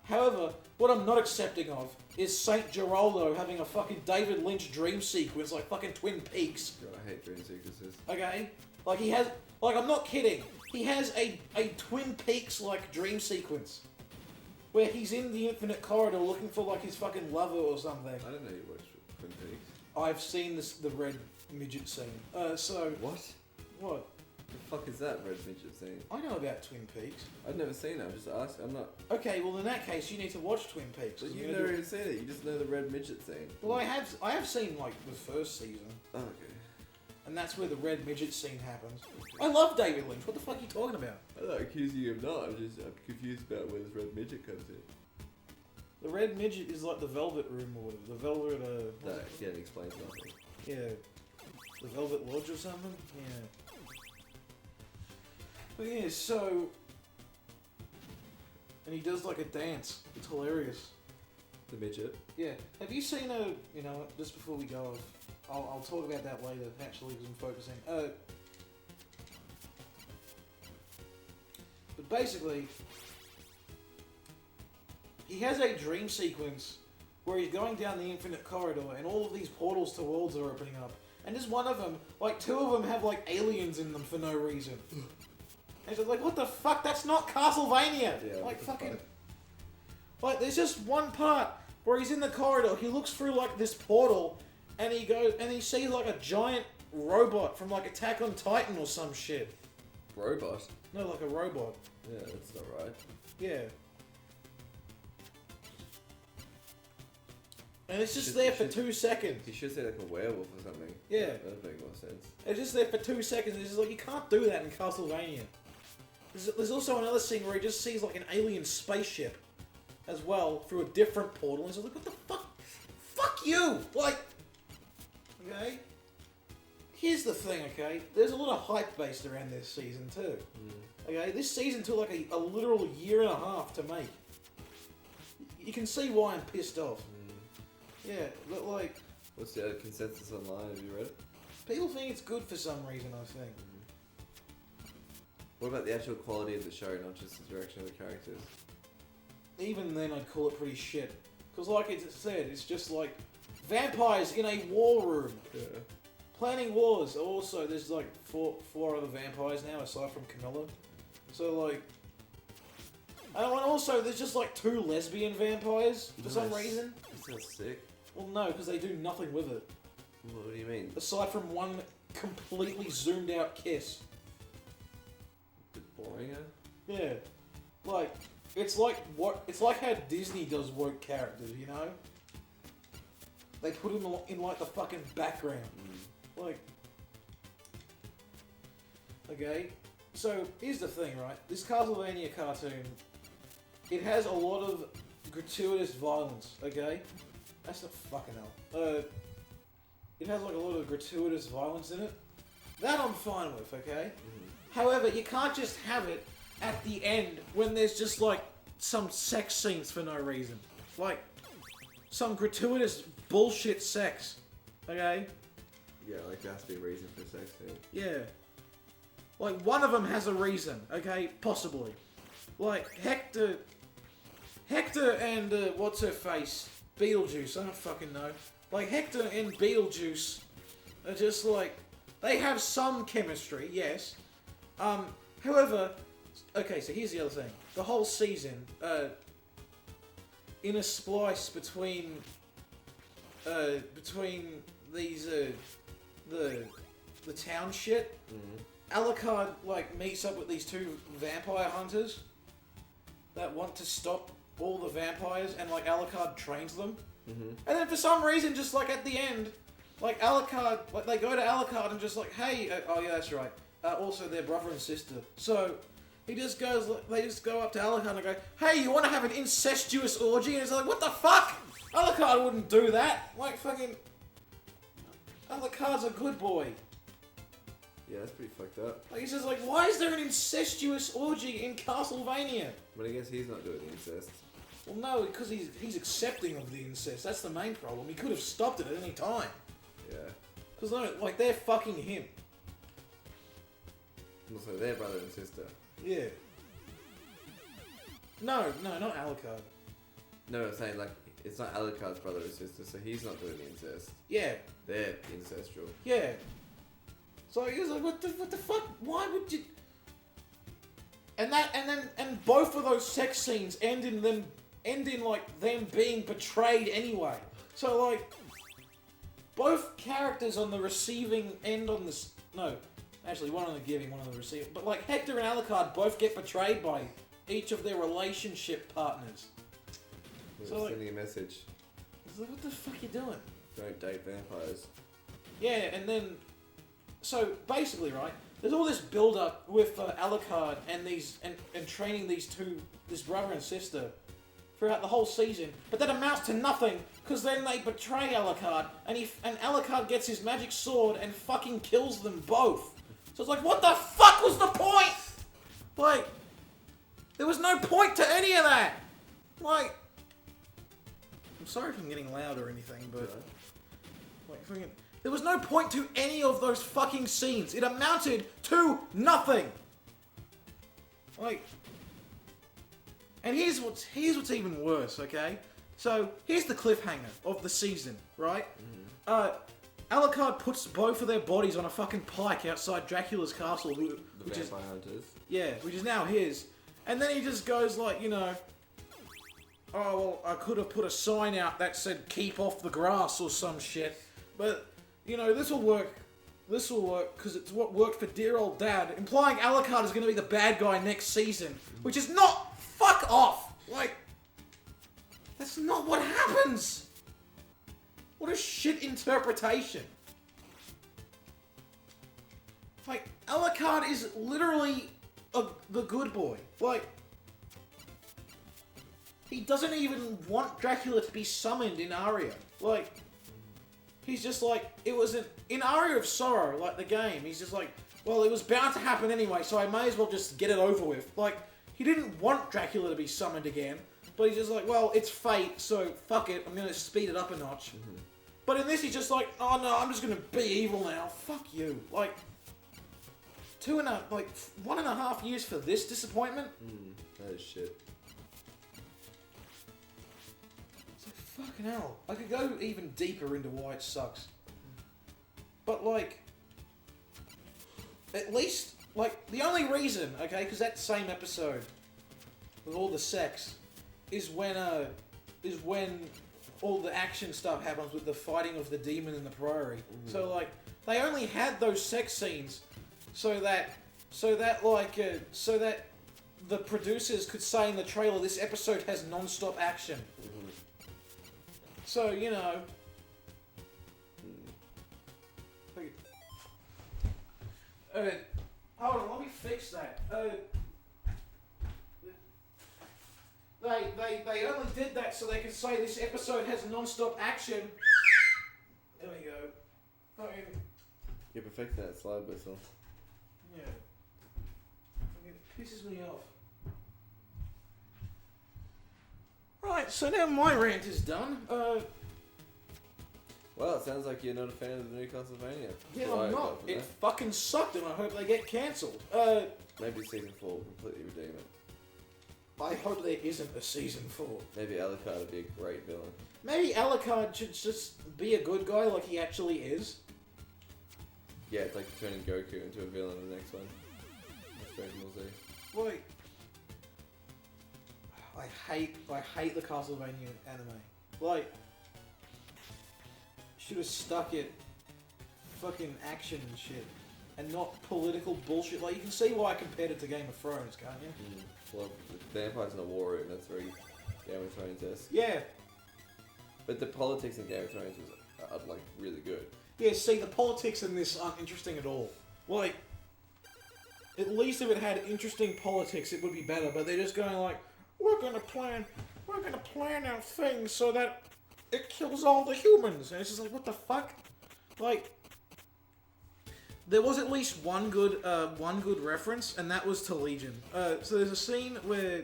Speaker 1: However, what I'm not accepting of is Saint Geraldo having a fucking David Lynch dream sequence like fucking Twin Peaks.
Speaker 2: God, I hate dream sequences.
Speaker 1: Okay? Like he has, like I'm not kidding, he has a Twin Peaks like dream sequence. Where he's in the infinite corridor looking for like his fucking lover or something.
Speaker 2: I didn't know you watched Twin Peaks.
Speaker 1: I've seen the red midget scene. So...
Speaker 2: What?
Speaker 1: What?
Speaker 2: The fuck is that red midget scene?
Speaker 1: I know about Twin Peaks.
Speaker 2: I've never seen it, I'm just asking, I'm not...
Speaker 1: Okay, well in that case you need to watch Twin Peaks.
Speaker 2: But you've never even seen it, you just know the red midget scene.
Speaker 1: Well, I have seen like the first season.
Speaker 2: Oh, okay.
Speaker 1: And that's where the red midget scene happens. I love David Lynch. What the fuck are you talking about?
Speaker 2: I'm not accusing you of not. I'm confused about where this red midget comes in.
Speaker 1: The red midget is like the Velvet Room or whatever. The Velvet,
Speaker 2: That again explains nothing.
Speaker 1: yeah. The Velvet Lodge or something? Yeah. But yeah, so... And he does like a dance. It's hilarious.
Speaker 2: The midget?
Speaker 1: Yeah. Have you seen you know, just before we go off, I'll talk about that later, actually, because I'm focusing. But basically, he has a dream sequence where he's going down the infinite corridor and all of these portals to worlds are opening up. And just one of them, like two of them have like aliens in them for no reason. And it's like, what the fuck? That's not Castlevania!
Speaker 2: Yeah,
Speaker 1: like fucking... Like, there's just one part where he's in the corridor, he looks through like this portal, and he goes, and he sees like a giant robot from like Attack on Titan or some shit.
Speaker 2: Robot?
Speaker 1: No, like a robot.
Speaker 2: Yeah, that's not right.
Speaker 1: Yeah. And it's just there for 2 seconds.
Speaker 2: You should say like a werewolf or something.
Speaker 1: Yeah.
Speaker 2: That'd make more sense.
Speaker 1: It's just there for 2 seconds. It's just like, you can't do that in Castlevania. There's also another scene where he just sees like an alien spaceship as well through a different portal. And he's like, what the fuck? Fuck you! Like, okay? Here's the thing, okay? There's a lot of hype based around this season too. Okay? This season took like a literal year and a half to make. You can see why I'm pissed off. Yeah, but like...
Speaker 2: What's the other consensus online? Have you read it?
Speaker 1: People think it's good for some reason, I think.
Speaker 2: What about the actual quality of the show, not just the direction of the characters?
Speaker 1: Even then, I'd call it pretty shit. Because like it said, it's just like vampires in a war room.
Speaker 2: Yeah.
Speaker 1: Planning wars. Also, there's like four other vampires now, aside from Camilla. So like... And also, there's just like 2 lesbian vampires, for some reason.
Speaker 2: That sounds sick.
Speaker 1: Well, no, because they do nothing with it.
Speaker 2: What do you mean?
Speaker 1: Aside from one completely zoomed out kiss.
Speaker 2: A bit boring, huh?
Speaker 1: Yeah. Like, it's like how Disney does woke characters, you know? They put them in like the fucking background. Like... Okay? So, here's the thing, right? This Castlevania cartoon, it has a lot of gratuitous violence, okay? That's not fucking hell. It has like a lot of gratuitous violence in it. That I'm fine with, okay? However, you can't just have it at the end when there's just like some sex scenes for no reason. Like, some gratuitous bullshit sex, okay?
Speaker 2: Yeah, like there has to be a reason for a sex scene.
Speaker 1: Yeah. Like, one of them has a reason, okay? Possibly. Like, Hector and, what's-her-face? Beetlejuice, I don't fucking know. Like, Hector and Beetlejuice are just like... They have some chemistry, yes. However... Okay, so here's the other thing. The whole season, in a splice between these, the town shit... Alucard, like, meets up with these 2 vampire hunters that want to stop all the vampires, and, like, Alucard trains them. And then for some reason, just, like, at the end, like, Alucard, like, they go to Alucard and just like, hey, oh yeah, that's right. Also, they're brother and sister. So, he just goes, they just go up to Alucard and go, hey, you want to have an incestuous orgy? And it's like, what the fuck? Alucard wouldn't do that. Like, fucking... Alucard's a good boy.
Speaker 2: Yeah, that's pretty fucked up.
Speaker 1: Like, he's just like, why is there an incestuous orgy in Castlevania?
Speaker 2: But I guess he's not doing the incest.
Speaker 1: Well, no, because he's accepting of the incest. That's the main problem. He could have stopped it at any time.
Speaker 2: Yeah.
Speaker 1: Because, no, like, they're fucking him.
Speaker 2: Also, they're brother and sister.
Speaker 1: Yeah. No, not Alucard.
Speaker 2: No, I'm saying like it's not Alucard's brother or sister, so he's not doing the incest.
Speaker 1: Yeah.
Speaker 2: They're incestual.
Speaker 1: Yeah. So he was like, what the fuck? Why would you? And both of those sex scenes end in them being betrayed anyway. So like, both characters on the receiving end on this. No, actually, one on the giving, one on the receiving. But like Hector and Alucard both get betrayed by each of their relationship partners.
Speaker 2: So sending a message.
Speaker 1: It's like, what the fuck are you doing?
Speaker 2: Don't date vampires.
Speaker 1: Yeah, and then, so basically, right, there's all this build-up with Alucard and training this brother and sister throughout the whole season, but that amounts to nothing, because then they betray Alucard, and Alucard gets his magic sword and fucking kills them both. So it's like, what the fuck was the point? Like, there was no point to any of that. Like, I'm sorry if I'm getting loud or anything, but like, there was no point to any of those fucking scenes. It amounted to nothing. Like, and here's what's even worse. Okay, so here's the cliffhanger of the season, right? Alucard puts both of their bodies on a fucking pike outside Dracula's castle, which is
Speaker 2: hunters.
Speaker 1: Yeah, which is now his. And then he just goes like, you know, oh, well, I could have put a sign out that said, keep off the grass or some shit. But, you know, this will work because it's what worked for dear old dad. Implying Alucard is going to be the bad guy next season. Which is not, fuck off! Like, that's not what happens! What a shit interpretation. Like, Alucard is literally the good boy. Like, he doesn't even want Dracula to be summoned in Aria. Like, he's just like, in Aria of Sorrow, like the game, he's just like, well, it was bound to happen anyway, so I may as well just get it over with. Like, he didn't want Dracula to be summoned again, but he's just like, well, it's fate, so fuck it, I'm gonna speed it up a notch. But in this, he's just like, oh no, I'm just gonna be evil now. Fuck you. Like, 1.5 years for this disappointment?
Speaker 2: That is shit.
Speaker 1: It's like, fucking hell. I could go even deeper into why it sucks. But, like, at least, like, the only reason, okay, because that same episode with all the sex is when all the action stuff happens with the fighting of the demon in the priory. So, like, they only had those sex scenes so that the producers could say in the trailer, this episode has non-stop action. So, you know. Hold on, let me fix that. They only did that so they could say this episode has non-stop action. There we go. Fucking.
Speaker 2: You're perfecting that slide whistle.
Speaker 1: Yeah. It pisses me off. Right, so now my rant is done.
Speaker 2: Well, it sounds like you're not a fan of the new Castlevania.
Speaker 1: Yeah, I'm not. It fucking sucked and I hope they get cancelled.
Speaker 2: Maybe Season 4 will completely redeem it.
Speaker 1: I hope there isn't a Season 4.
Speaker 2: Maybe Alucard would be a great villain.
Speaker 1: Maybe Alucard should just be a good guy like he actually is.
Speaker 2: Yeah, it's like turning Goku into a villain in the next one. Dragon Ball Z.
Speaker 1: Like, I hate the Castlevania anime. Like, should have stuck it fucking action and shit, and not political bullshit. Like, you can see why I compared it to Game of Thrones, can't you?
Speaker 2: Well, the vampire's in a war room. That's very Game of Thrones-esque.
Speaker 1: Yeah.
Speaker 2: But the politics in Game of Thrones was like really good.
Speaker 1: Yeah. See, the politics in this aren't interesting at all. Like, at least if it had interesting politics, it would be better. But they're just going like, we're gonna plan our thing so that it kills all the humans, and it's just like, what the fuck? Like, there was at least one good reference, and that was to Legion. So there's a scene where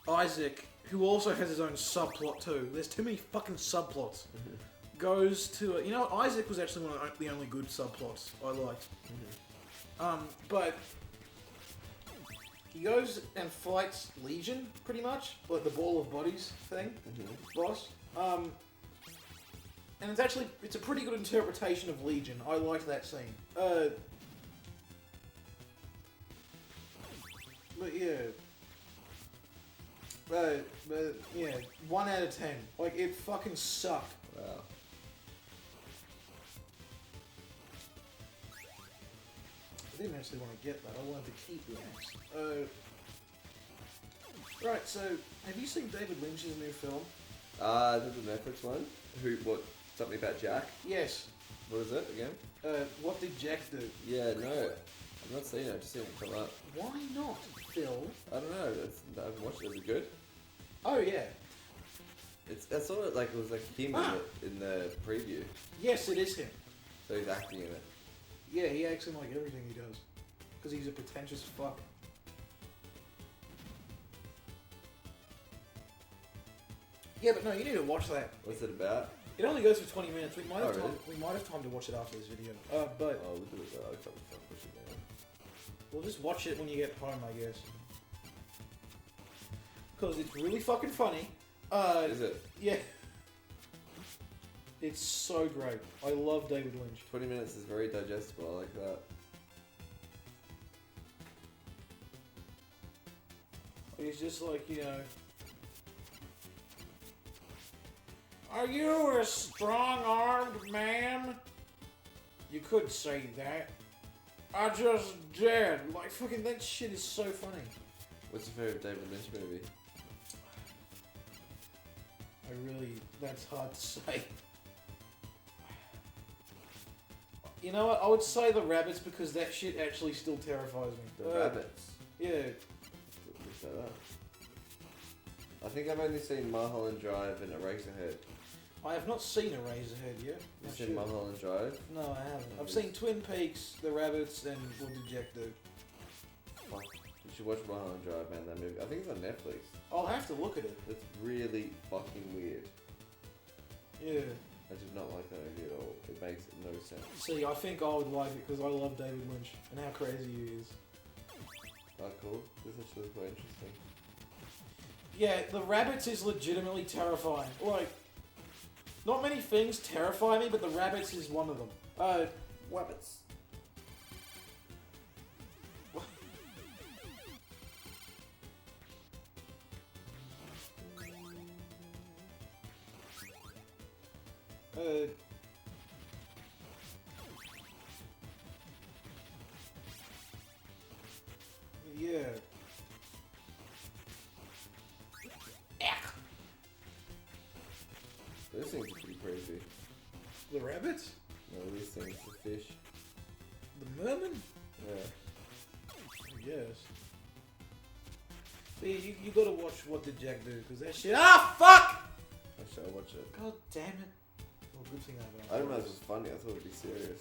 Speaker 1: Isaac, who also has his own subplot too, there's too many fucking subplots, goes to, you know what, Isaac was actually one of the only good subplots I liked. But He goes and fights Legion, pretty much, like the ball of bodies thing, boss. And it's a pretty good interpretation of Legion. I liked that scene. But yeah. But yeah, 1 out of 10. Like, it fucking sucked.
Speaker 2: Wow.
Speaker 1: I didn't actually want to get that. I wanted to keep the axe. Right, so, have you seen David Lynch's new film?
Speaker 2: Is it the Netflix one? Something about Jack?
Speaker 1: Yes.
Speaker 2: What is it again?
Speaker 1: What did Jack do?
Speaker 2: Yeah, no. I've not seen it, I've just seen it come up.
Speaker 1: Why not, Phil?
Speaker 2: I don't know, I haven't watched it. Is it good?
Speaker 1: Oh, yeah.
Speaker 2: I saw it like it was like him in the preview.
Speaker 1: Yes, it is him.
Speaker 2: So he's acting in it.
Speaker 1: Yeah, he acts in like everything he does. Because he's a pretentious fuck. Yeah, but no, you need to watch that.
Speaker 2: What's it about?
Speaker 1: It only goes for 20 minutes. We might have
Speaker 2: really?
Speaker 1: we might have time to watch it after this video. But
Speaker 2: Oh, we'll do it. I'll probably push it down.
Speaker 1: we'll just watch it when you get home, I guess. Because it's really fucking funny.
Speaker 2: Is it?
Speaker 1: Yeah. It's so great. I love David Lynch.
Speaker 2: 20 minutes is very digestible, I like that.
Speaker 1: He's just like, you know... Are you a strong-armed man? You could say that. I just did. Like, fucking that shit is so funny.
Speaker 2: What's your favourite David Lynch movie?
Speaker 1: That's hard to say. You know what? I would say the rabbits because that shit actually still terrifies me.
Speaker 2: The rabbits?
Speaker 1: Yeah.
Speaker 2: Look that up. I think I've only seen Mulholland Drive and Eraserhead.
Speaker 1: I have not seen Eraserhead yet.
Speaker 2: You've seen Mulholland Drive?
Speaker 1: No, I haven't. I've seen Twin Peaks, The Rabbits, and What Did Jack Do?
Speaker 2: Fuck. You should watch Mulholland Drive, man, that movie. I think it's on Netflix.
Speaker 1: I'll have to look at it.
Speaker 2: It's really fucking weird.
Speaker 1: Yeah.
Speaker 2: I did not like that movie at all. It makes no sense.
Speaker 1: See, I think I would like it because I love David Lynch and how crazy he is.
Speaker 2: Oh, cool. This is actually quite interesting.
Speaker 1: Yeah, The Rabbits is legitimately terrifying. Like, not many things terrify me, but The Rabbits is one of them.
Speaker 2: Wabbits.
Speaker 1: Yeah.
Speaker 2: Those things are pretty crazy.
Speaker 1: The rabbits?
Speaker 2: No, these things, the fish.
Speaker 1: The merman?
Speaker 2: Yeah.
Speaker 1: I guess. But yeah, you gotta watch What Did Jack Do, because that shit. Ah, fuck!
Speaker 2: Actually, I'll watch it.
Speaker 1: God damn it. Well, good thing I haven't.
Speaker 2: I didn't know this was funny. I thought it would be serious.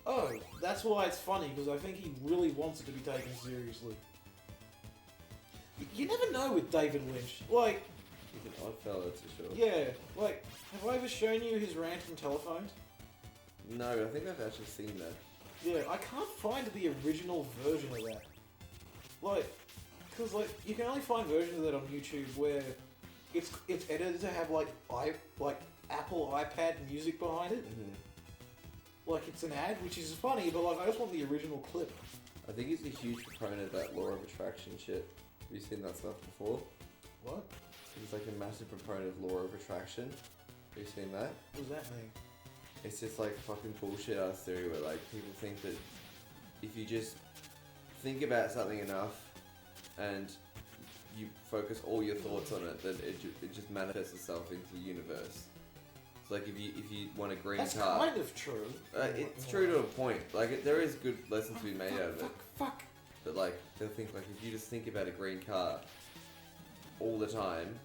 Speaker 1: Oh, that's why it's funny, because I think he really wants it to be taken seriously. You never know with David Lynch. Like,
Speaker 2: He's an odd fella, that's for sure.
Speaker 1: yeah, like, have I ever shown you his random telephones?
Speaker 2: No, I think I've actually seen that.
Speaker 1: Yeah, I can't find the original version of that. Like, because, like, you can only find versions of that on YouTube where it's edited to have, like, Apple iPad music behind it.
Speaker 2: Mm-hmm.
Speaker 1: Like, it's an ad, which is funny, but, like, I just want the original clip.
Speaker 2: I think he's a huge proponent of that law of attraction shit. Have you seen that stuff before?
Speaker 1: What?
Speaker 2: He's like a massive proponent of law of attraction. Have you seen that?
Speaker 1: What does that mean?
Speaker 2: It's just like fucking bullshit ass theory where like people think that if you just think about something enough and you focus all your thoughts on it, then it just manifests itself into the universe. It's like if you want a green
Speaker 1: That's
Speaker 2: car.
Speaker 1: kind of true.
Speaker 2: It's true to a point. Like there is good lessons to be made out of it.
Speaker 1: Fuck.
Speaker 2: But like they'll think like if you just think about a green car all the time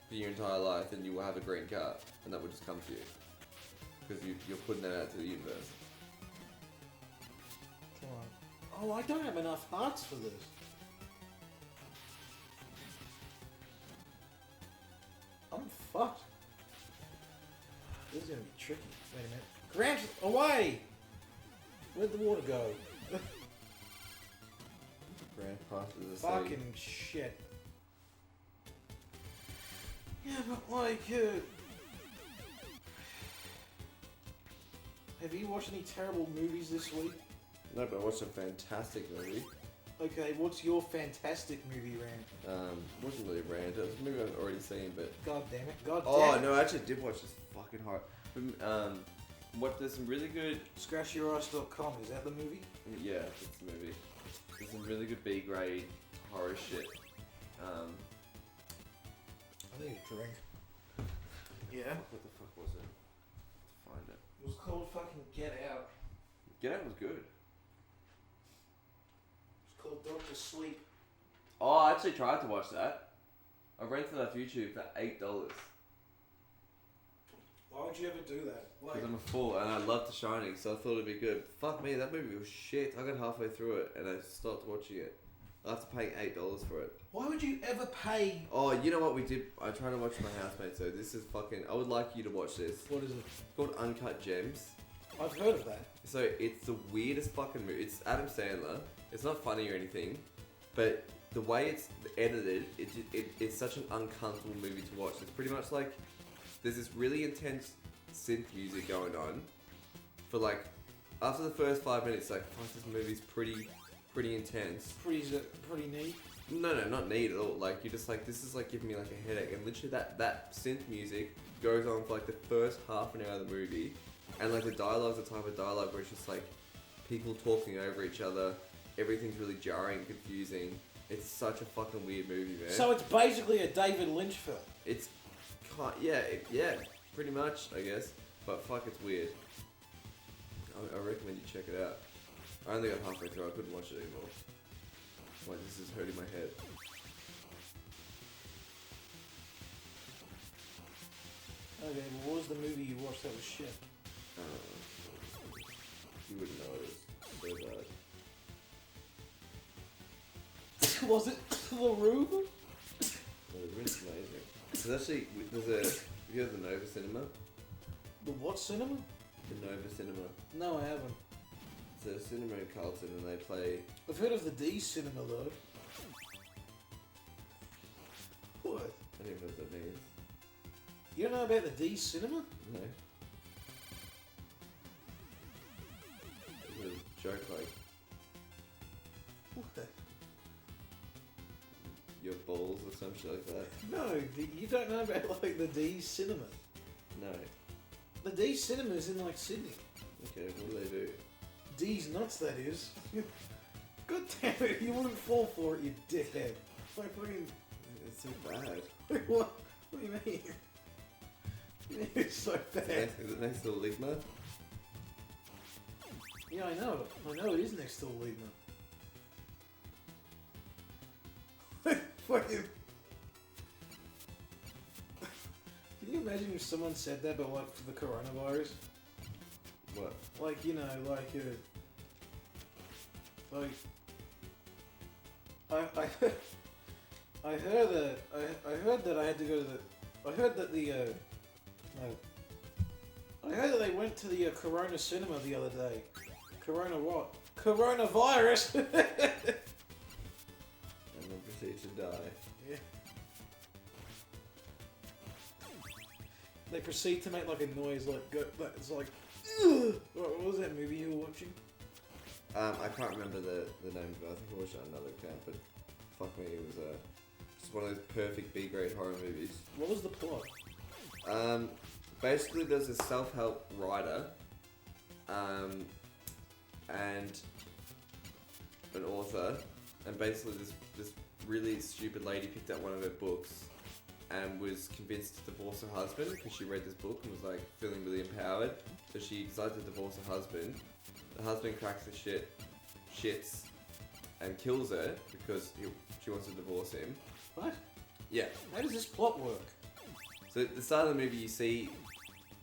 Speaker 2: for your entire life, then you will have a green car, and that will just come to you because you're putting that out to the universe.
Speaker 1: Come on. Oh, I don't have enough hearts for this. I'm fucked. This is gonna be tricky. Wait a minute. Grant, away! Where'd the water go?
Speaker 2: Grant prices are
Speaker 1: Fucking shit. Yeah, but like, have you watched any terrible movies this week?
Speaker 2: No, but I watched a fantastic movie.
Speaker 1: Okay, what's your fantastic movie rant?
Speaker 2: Wasn't really rant. It was a movie I've already seen, but...
Speaker 1: God damn it. God damn
Speaker 2: Oh,
Speaker 1: it.
Speaker 2: no, I actually did watch this fucking horror. There's some really good...
Speaker 1: ScratchYourAss.com, is that the movie?
Speaker 2: Yeah, it's the movie. There's some really good B-grade horror shit.
Speaker 1: I need a drink. Yeah?
Speaker 2: What the fuck was it? Let's find it.
Speaker 1: It was called fucking Get Out.
Speaker 2: Get Out was good.
Speaker 1: It's called Doctor Sleep.
Speaker 2: Oh, I actually tried to watch that. I rented that off YouTube for $8.
Speaker 1: Why would you ever do that?
Speaker 2: Because I'm a fool and I love The Shining, so I thought it'd be good. Fuck me, that movie was shit. I got halfway through it and I stopped watching it. After paying $8 for it.
Speaker 1: Why would you ever pay?
Speaker 2: Oh, you know what we did? I tried to watch my housemate, so this is fucking... I would like you to watch this.
Speaker 1: What is it?
Speaker 2: It's called Uncut Gems.
Speaker 1: I've heard of that.
Speaker 2: So it's the weirdest fucking movie. It's Adam Sandler. It's not funny or anything, but the way it's edited, it's such an uncomfortable movie to watch. It's pretty much like there's this really intense synth music going on for like after the first 5 minutes, like fuck, this movie's pretty intense.
Speaker 1: Pretty neat.
Speaker 2: No, not neat at all. Like you're just like this is like giving me like a headache, and literally that synth music goes on for like the first half an hour of the movie. And like the dialogue's the type of dialogue where it's just like people talking over each other. Everything's really jarring and confusing. It's such a fucking weird movie, man.
Speaker 1: So it's basically a David Lynch film.
Speaker 2: It's yeah, pretty much, I guess. But fuck, it's weird. I recommend you check it out. I only got halfway through. I couldn't watch it anymore. Like this is hurting my head.
Speaker 1: Okay, well, what was the movie you watched that was shit?
Speaker 2: You wouldn't know it. So bad.
Speaker 1: Was it The Room?
Speaker 2: No, the room's amazing. There's actually have you heard of the Nova Cinema?
Speaker 1: The what cinema?
Speaker 2: The Nova Cinema.
Speaker 1: No, I haven't.
Speaker 2: It's a cinema in Carlton, and they play.
Speaker 1: I've heard of the D cinema though. What?
Speaker 2: I don't even know what that means.
Speaker 1: You don't know about the D cinema?
Speaker 2: No. It's a joke like
Speaker 1: What the?
Speaker 2: your balls or some shit like that.
Speaker 1: No, you don't know about like the D cinema.
Speaker 2: No.
Speaker 1: The D cinema is in like Sydney.
Speaker 2: Okay, what do they do?
Speaker 1: D's nuts, that is. God damn it, you wouldn't fall for it, you dickhead. Like fucking.
Speaker 2: It's so bad.
Speaker 1: What? What do you mean? It's so bad.
Speaker 2: Is it next to Ligma?
Speaker 1: Yeah, I know. I know it is next to Ligma. Fucking. Can you imagine if someone said that, but like for the coronavirus?
Speaker 2: What?
Speaker 1: Like, you know, like I heard that I had to go to the. I heard that the. No. I heard that they went to the Corona cinema the other day. Corona what? Coronavirus.
Speaker 2: And then proceed to die.
Speaker 1: Yeah. They proceed to make like a noise, like go. Like, it's like. Ugh! What was that movie you were watching?
Speaker 2: I can't remember the name of it. I think I watched it on another account, but fuck me, it was just one of those perfect B-grade horror movies.
Speaker 1: What was the plot?
Speaker 2: Basically there's a self-help writer, and an author, and basically this really stupid lady picked up one of her books and was convinced to divorce her husband because she read this book and was like feeling really empowered. So she decided to divorce her husband. The husband cracks the shits, and kills her because she wants to divorce him.
Speaker 1: What?
Speaker 2: Yeah.
Speaker 1: How does this plot work?
Speaker 2: So at the start of the movie you see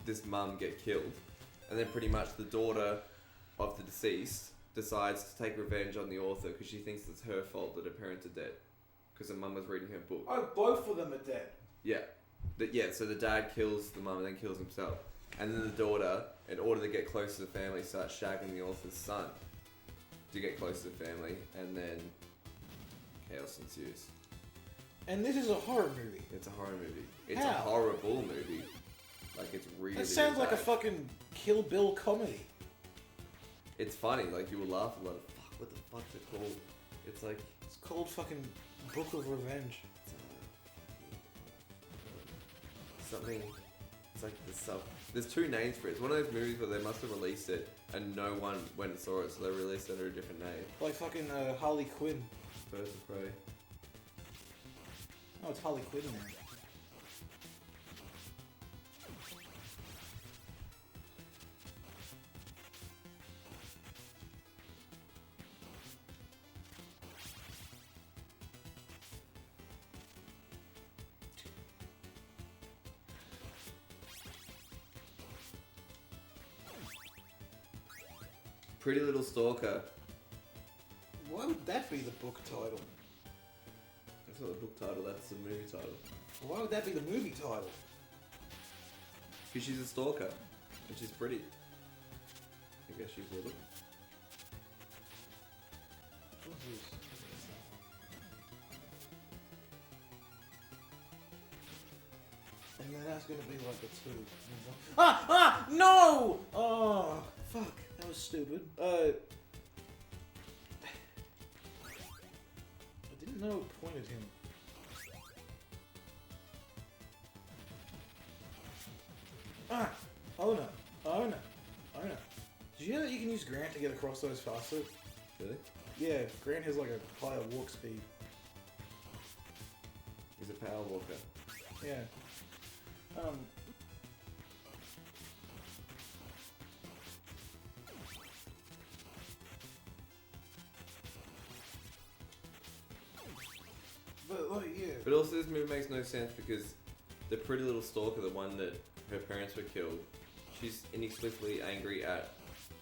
Speaker 2: this mum get killed, and then pretty much the daughter of the deceased decides to take revenge on the author because she thinks it's her fault that her parents are dead because her mum was reading her book.
Speaker 1: Oh, both of them are dead.
Speaker 2: Yeah. So the dad kills the mum and then kills himself. And then the daughter, in order to get close to the family, starts shagging the author's son to get close to the family. And then chaos ensues.
Speaker 1: And this is a horror movie.
Speaker 2: It's a horror movie. It's
Speaker 1: How?
Speaker 2: a horrible movie. Like, it's really,
Speaker 1: That sounds
Speaker 2: really
Speaker 1: like a
Speaker 2: bad.
Speaker 1: fucking Kill Bill comedy.
Speaker 2: It's funny, like, you will laugh a lot. Fuck, what the fuck's it called? It's like...
Speaker 1: It's called fucking Book of Revenge.
Speaker 2: Something... It's like the sub... There's two names for it. It's one of those movies where they must have released it and no one went and saw it, so they released it under a different name.
Speaker 1: Like fucking Harley Quinn.
Speaker 2: Birds of Prey.
Speaker 1: Oh, it's Harley Quinn now.
Speaker 2: Pretty Little Stalker.
Speaker 1: Why would that be the book title?
Speaker 2: That's not the book title, that's the movie title.
Speaker 1: Why would that be the movie title?
Speaker 2: Because she's a stalker. And she's pretty. I guess she's little.
Speaker 1: What's this? And then that's gonna be like a 2. Ah! No! Oh, fuck. That was stupid. I didn't know it pointed him. Ah! Oh no. Oh no. Oh no. Did you know that you can use Grant to get across those faster?
Speaker 2: Really?
Speaker 1: Yeah, Grant has like a higher walk speed.
Speaker 2: He's a power walker.
Speaker 1: Yeah. But like, yeah.
Speaker 2: But also this movie makes no sense because the Pretty Little Stalker, the one that her parents were killed, she's inexplicably angry at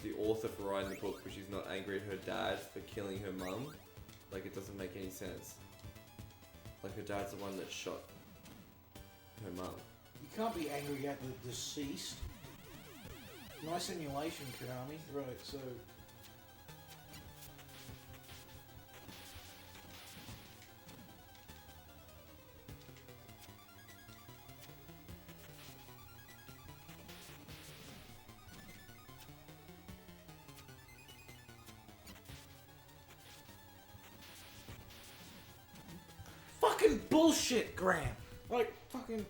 Speaker 2: the author for writing the book, but she's not angry at her dad for killing her mum. Like, it doesn't make any sense. Like, her dad's the one that shot her mum.
Speaker 1: You can't be angry at the deceased. Nice simulation, Konami. Right, so... Fucking bullshit, Graham! Like, fucking...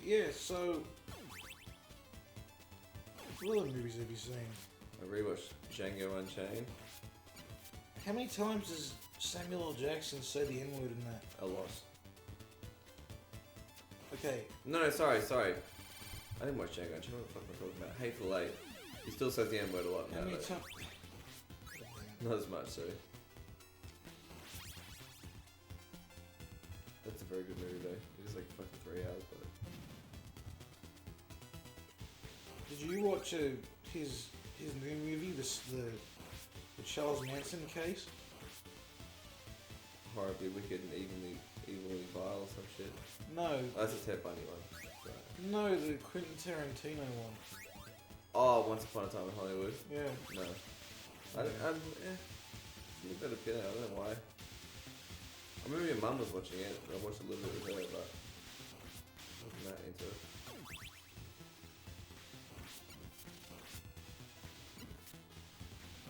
Speaker 1: Yeah, so... What other movies have you seen?
Speaker 2: I rewatched Django Unchained
Speaker 1: How many times does Samuel L. Jackson say the N-word in that?
Speaker 2: a lot.
Speaker 1: Okay,
Speaker 2: No, sorry. I didn't watch Django Unchained. What the fuck am I talking about? Hateful Eight. He still says the N-word a lot
Speaker 1: how
Speaker 2: now,
Speaker 1: many
Speaker 2: though.
Speaker 1: times...
Speaker 2: Not as much, so. That's a very good movie, though. It is like fucking 3 hours, but...
Speaker 1: Did you watch his new movie, the Charles Manson case?
Speaker 2: Horribly wicked and evilly vile or some shit.
Speaker 1: No,
Speaker 2: Oh, that's a Ted Bundy one. Right.
Speaker 1: no, the Quentin Tarantino one.
Speaker 2: Oh, Once Upon a Time in Hollywood.
Speaker 1: Yeah.
Speaker 2: No. She looked at a pin. I don't know why. I remember your mum was watching it. I watched a little bit with her, but wasn't that into it.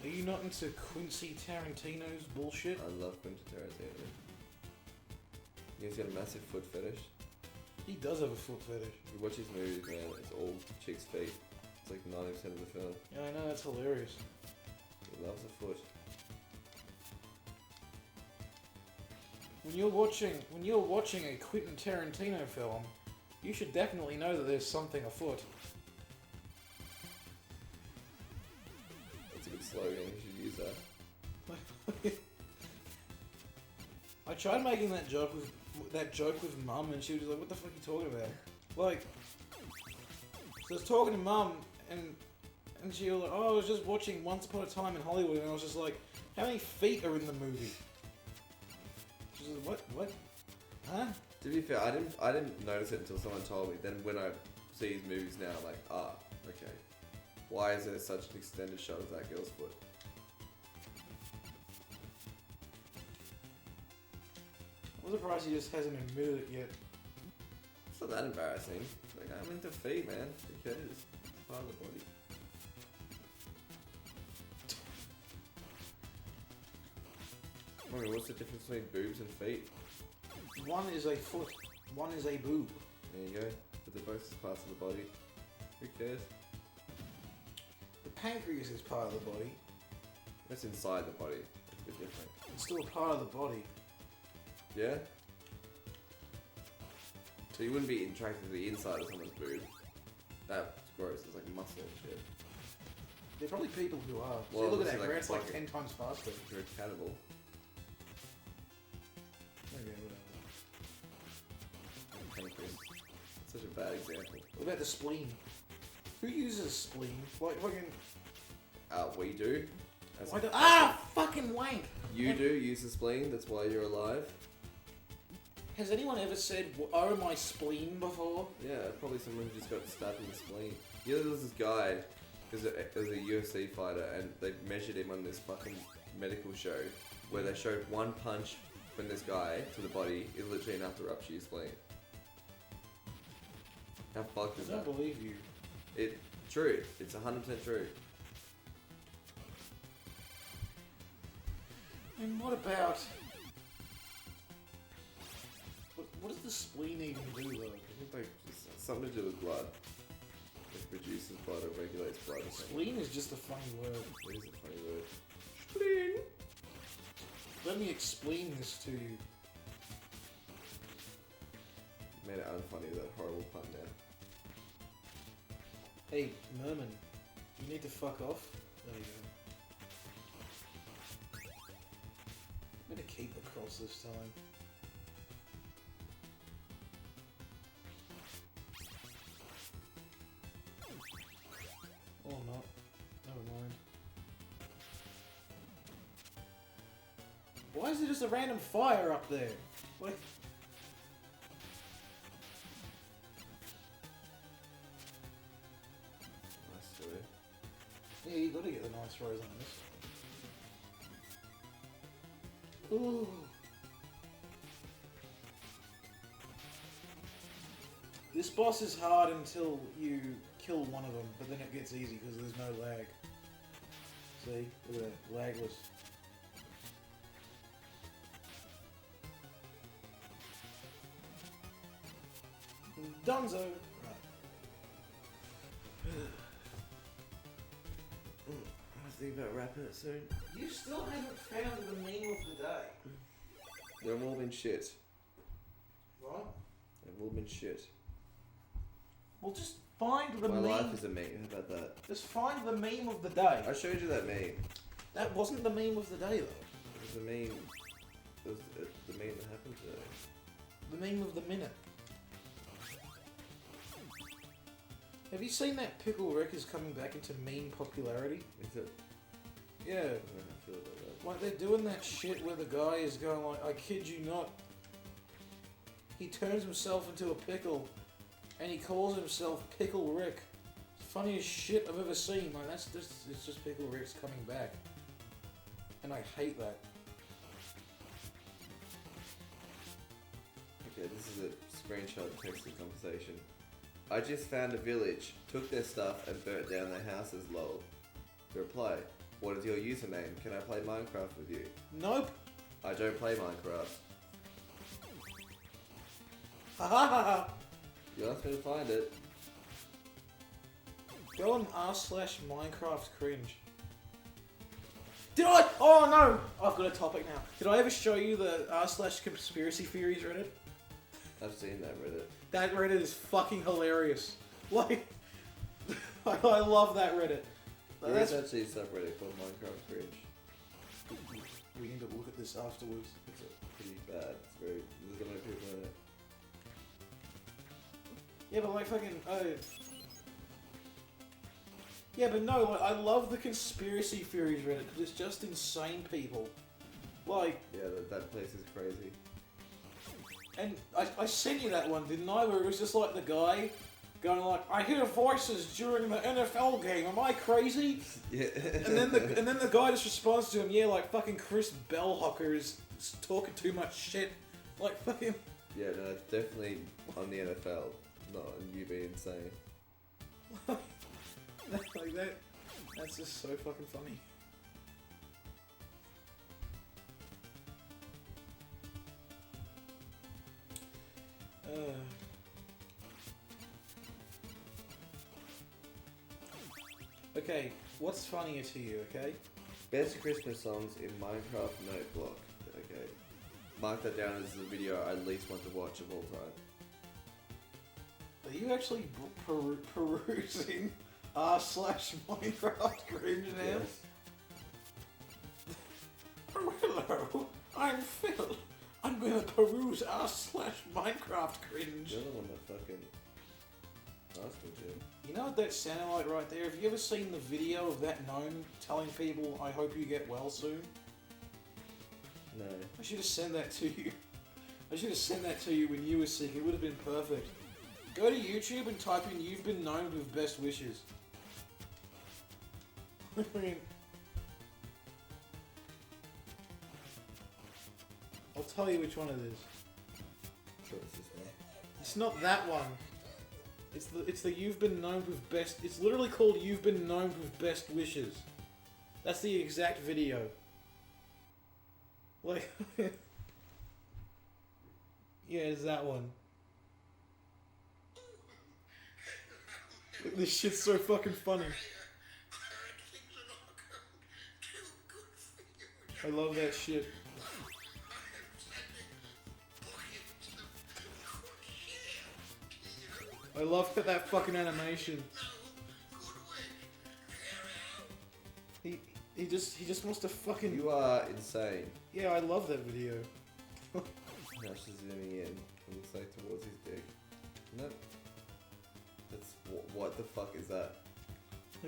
Speaker 1: Are you not into Quincy Tarantino's bullshit?
Speaker 2: I love Quentin Tarantino. He's got a massive foot fetish.
Speaker 1: He does have a foot fetish.
Speaker 2: You watch his movies, man, it's all chicks' feet. It's like 90% of the film.
Speaker 1: Yeah, I know, that's hilarious.
Speaker 2: He loves a foot.
Speaker 1: When you're watching a Quentin Tarantino film, you should definitely know that there's something afoot.
Speaker 2: That's a good slogan, you should use that.
Speaker 1: I tried making that joke with Mum, and she was like, "What the fuck are you talking about?" Like, so I was talking to Mum, and she was like, "Oh, I was just watching Once Upon a Time in Hollywood," and I was just like, "How many feet are in the movie?" She was like, "What? Huh?"
Speaker 2: To be fair, I didn't notice it until someone told me. Then when I see his movies now, I'm like, ah, okay. Why is there such an extended shot of that girl's foot?
Speaker 1: I'm surprised he just hasn't admitted it yet.
Speaker 2: It's not that embarrassing. Like, I'm into feet, man. Who cares? It's part of the body. I mean, what's the difference between boobs and feet?
Speaker 1: One is a foot, one is a boob.
Speaker 2: There you go. But they're both parts of the body. Who cares?
Speaker 1: The pancreas is part of the body.
Speaker 2: That's inside the body. It's a bit different.
Speaker 1: It's still a part of the body.
Speaker 2: Yeah? So you wouldn't be attracted to the inside of someone's boob. That's gross. It's like muscle and shit.
Speaker 1: There are probably people who are.
Speaker 2: Well,
Speaker 1: See, look at
Speaker 2: this
Speaker 1: that,
Speaker 2: is
Speaker 1: it's like 10 times faster.
Speaker 2: If you're a cannibal.
Speaker 1: Okay, whatever.
Speaker 2: Pancreas. Such a bad example.
Speaker 1: What about the spleen? Who uses a spleen? Like fucking...
Speaker 2: We do. As
Speaker 1: Why
Speaker 2: a-
Speaker 1: do... Fucking wank!
Speaker 2: You do use the spleen, that's why you're alive.
Speaker 1: Has anyone ever said, oh my spleen before?
Speaker 2: Yeah, probably someone who just got stabbed in the spleen. You know, there was this guy, who was a UFC fighter, and they measured him on this fucking medical show, where they showed one punch from this guy to the body is literally enough to rupture your spleen. How fucked is
Speaker 1: I
Speaker 2: that?
Speaker 1: don't believe you.
Speaker 2: True. It's 100% true.
Speaker 1: And what about... What does the spleen even do though?
Speaker 2: I think like just something to do with blood. It produces blood or regulates blood. Or something.
Speaker 1: Spleen is just a funny word.
Speaker 2: It is a funny word. Spleen.
Speaker 1: Let me explain this to you.
Speaker 2: Made it unfunny with that horrible pun there.
Speaker 1: Hey, Merman, you need to fuck off. There you go. I'm gonna keep the cross this time. Or not. Never mind. Why is there just a random fire up there? What?
Speaker 2: Nice story.
Speaker 1: Yeah, you gotta get the nice rose on this. Ooh. This boss is hard until you kill one of them, but then it gets easy because there's no lag. See? Look at that. Lagless. Dunzo! Right.
Speaker 2: I think about wrapping it soon.
Speaker 1: You still haven't found the meme of the day.
Speaker 2: They've all been shit.
Speaker 1: What?
Speaker 2: They've all been shit.
Speaker 1: Well, just find the
Speaker 2: My
Speaker 1: meme.
Speaker 2: life is a meme. How about that?
Speaker 1: Just find the meme of the day.
Speaker 2: I showed you that meme.
Speaker 1: That wasn't the meme of the day, though.
Speaker 2: It was the meme. It was the meme that happened today.
Speaker 1: The meme of the minute. Have you seen that Pickle Rick is coming back into meme popularity?
Speaker 2: Is it?
Speaker 1: Yeah.
Speaker 2: I don't know how I feel about that.
Speaker 1: Like, they're doing that shit where the guy is going like, I kid you not. He turns himself into a pickle, and he calls himself Pickle Rick. It's the funniest shit I've ever seen. Like, it's just Pickle Rick's coming back. And I hate that.
Speaker 2: Okay, this is a screenshot text conversation. I just found a village, took their stuff and burnt down their houses, lol. The reply, what is your username? Can I play Minecraft with you?
Speaker 1: Nope.
Speaker 2: I don't play Minecraft.
Speaker 1: Ha ha ha ha.
Speaker 2: You asked me to find it.
Speaker 1: Go on r/Minecraft cringe. Did I? Oh no! I've got a topic now. Did I ever show you the r/conspiracy theories Reddit?
Speaker 2: I've seen that Reddit.
Speaker 1: That Reddit is fucking hilarious. Like, I love that Reddit.
Speaker 2: There is actually a subreddit called Minecraft Cringe.
Speaker 1: We need to look at this afterwards.
Speaker 2: It's pretty bad. It's very. There's so many people in it.
Speaker 1: Yeah, but like fucking. Yeah, but no, like, I love the conspiracy theories Reddit because it's just insane people. Like,
Speaker 2: Yeah, that place is crazy.
Speaker 1: and I sent you that one, didn't I? Where it was just like the guy going like, I hear voices during the NFL game. Am I crazy?
Speaker 2: Yeah.
Speaker 1: And then the guy just responds to him, yeah, like fucking Chris Bellhocker is talking too much shit. Like fucking.
Speaker 2: Yeah, no, it's definitely on the NFL, not on you being insane.
Speaker 1: Like that. That's just so fucking funny. Okay, what's funnier to you, okay?
Speaker 2: Best Christmas songs in Minecraft Noteblock. Okay. Mark that down as the video I least want to watch of all time.
Speaker 1: Are you actually perusing r/Minecraft cringe now?
Speaker 2: Yes.
Speaker 1: Oh, hello, I'm Phil. I'm gonna peruse r/Minecraft cringe.
Speaker 2: You're the one that fucking asked me to.
Speaker 1: You know what that sounded like right there? Have you ever seen the video of that gnome telling people, I hope you get well soon?
Speaker 2: No.
Speaker 1: I should have sent that to you. I should have sent that to you when you were sick. It would have been perfect. Go to YouTube and type in, you've been gnomed with best wishes. I mean... I'll tell you which one it is.
Speaker 2: Sure, it's this one.
Speaker 1: It's not that one. It's the you've been gnomed with best... It's literally called you've been gnomed with best wishes. That's the exact video. Like... yeah, it's that one. This shit's so fucking funny. I love that shit. I love that fucking animation. He just wants to fucking...
Speaker 2: You are insane.
Speaker 1: Yeah, I love that video.
Speaker 2: Now she's zooming in. It looks like towards his dick. No. That's... What the fuck is that?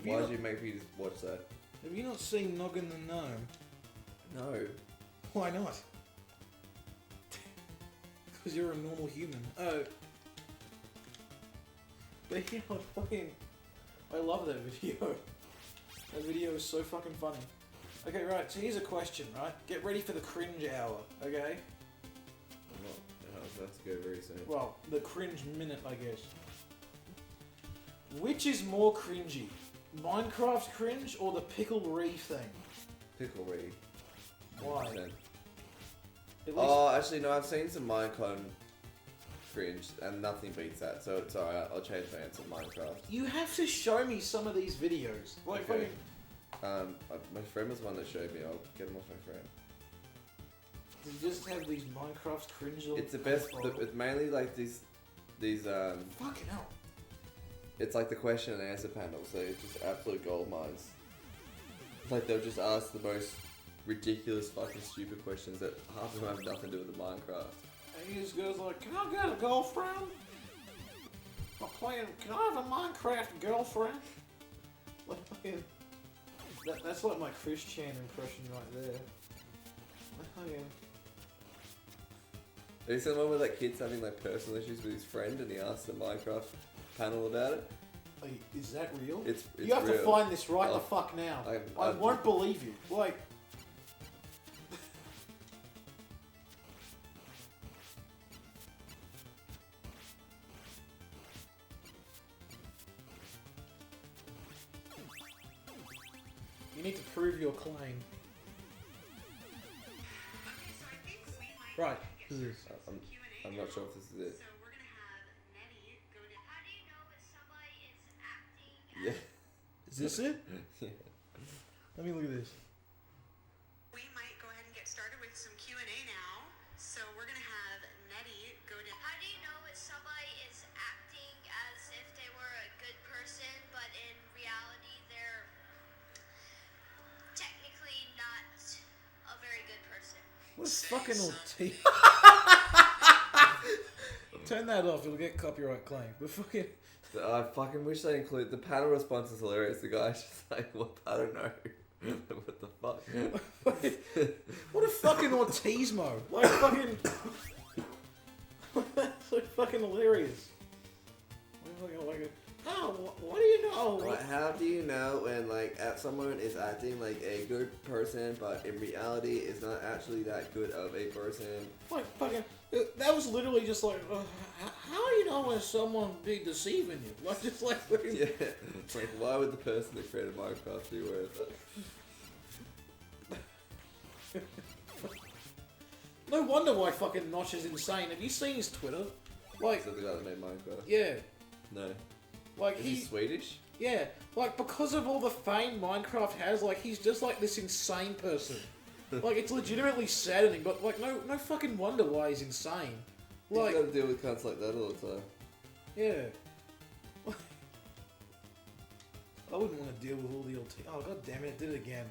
Speaker 2: Why did you make me just watch that?
Speaker 1: Have you not seen Noggin the Gnome?
Speaker 2: No.
Speaker 1: Why not? Because you're a normal human. Oh. But yeah, I love that video. That video is so fucking funny. Okay, right, so here's a question, right? Get ready for the cringe hour, okay?
Speaker 2: I'm not. I have to go very soon.
Speaker 1: Well, the cringe minute, I guess. Which is more cringy? Minecraft cringe or the Pickle Ree thing?
Speaker 2: Picklery.
Speaker 1: Why?
Speaker 2: 100%.
Speaker 1: At least
Speaker 2: Oh, actually, no, I've seen some Minecraft cringe, and nothing beats that, so it's alright, I'll change my answer to Minecraft.
Speaker 1: you have to show me some of these videos. Like,
Speaker 2: Okay.
Speaker 1: fucking...
Speaker 2: My friend was the one that showed me, I'll get him off my friend.
Speaker 1: You just have these Minecraft cringe...
Speaker 2: It's the best, it's mainly like these,
Speaker 1: Fucking hell.
Speaker 2: it's like the question and answer panel, so it's just absolute gold mines. It's like they'll just ask the most ridiculous fucking stupid questions that half of them have nothing to do with the Minecraft.
Speaker 1: And he just goes like, can I get a girlfriend? I'm playing, can I have a Minecraft girlfriend? Like, fucking... That's like my Chris Chan impression right there. Like, fucking...
Speaker 2: Have you seen the one where that kid's having like personal issues with his friend and he asks the Minecraft panel about it?
Speaker 1: Is that real?
Speaker 2: It's
Speaker 1: you have
Speaker 2: real.
Speaker 1: to find this right
Speaker 2: Oh,
Speaker 1: the fuck now. I
Speaker 2: I-
Speaker 1: won't believe you. Like... You need to prove your claim.
Speaker 3: Okay, so I think we might
Speaker 1: Right,
Speaker 3: get
Speaker 1: who's this?
Speaker 3: started with some Q&A
Speaker 2: I'm not
Speaker 3: now.
Speaker 2: sure if this is it.
Speaker 3: So we're gonna have Nettie go to. How do you know if somebody is acting
Speaker 2: Yeah.
Speaker 1: Is this it?
Speaker 2: Yeah.
Speaker 1: Let me look at this.
Speaker 3: We might go ahead and get started with some Q&A now. So we're gonna have Nettie go to.
Speaker 4: How do you know if somebody is acting as if they were a good person, but in reality they're technically not a very good person?
Speaker 1: What's fucking Ortiz? Turn that off, it'll get copyright claim. But fucking...
Speaker 2: I fucking wish they include the panel response is hilarious. The guy's just like, what? I don't know. What the fuck?
Speaker 1: What a fucking Ortizmo. Like fucking... That's so fucking hilarious. Like, how? What do you know?
Speaker 2: What, how do you know when like someone is acting like a good person, but in reality is not actually that good of a person?
Speaker 1: Like fucking, that was literally just like, how do you know when someone be deceiving you? Like just like,
Speaker 2: Yeah, it's like why would the person that created Minecraft be worth it?
Speaker 1: No wonder why fucking Notch is insane. Have you seen his Twitter? Like,
Speaker 2: Is that the guy that made Minecraft?
Speaker 1: yeah,
Speaker 2: No.
Speaker 1: like
Speaker 2: Is he Swedish?
Speaker 1: yeah, like because of all the fame Minecraft has, like he's just like this insane person. Like it's legitimately saddening, but like no fucking wonder why he's insane. Like,
Speaker 2: He's got to deal with cunts like that all the time.
Speaker 1: yeah. I wouldn't want to deal with all the old. Oh god damn it! It did it again.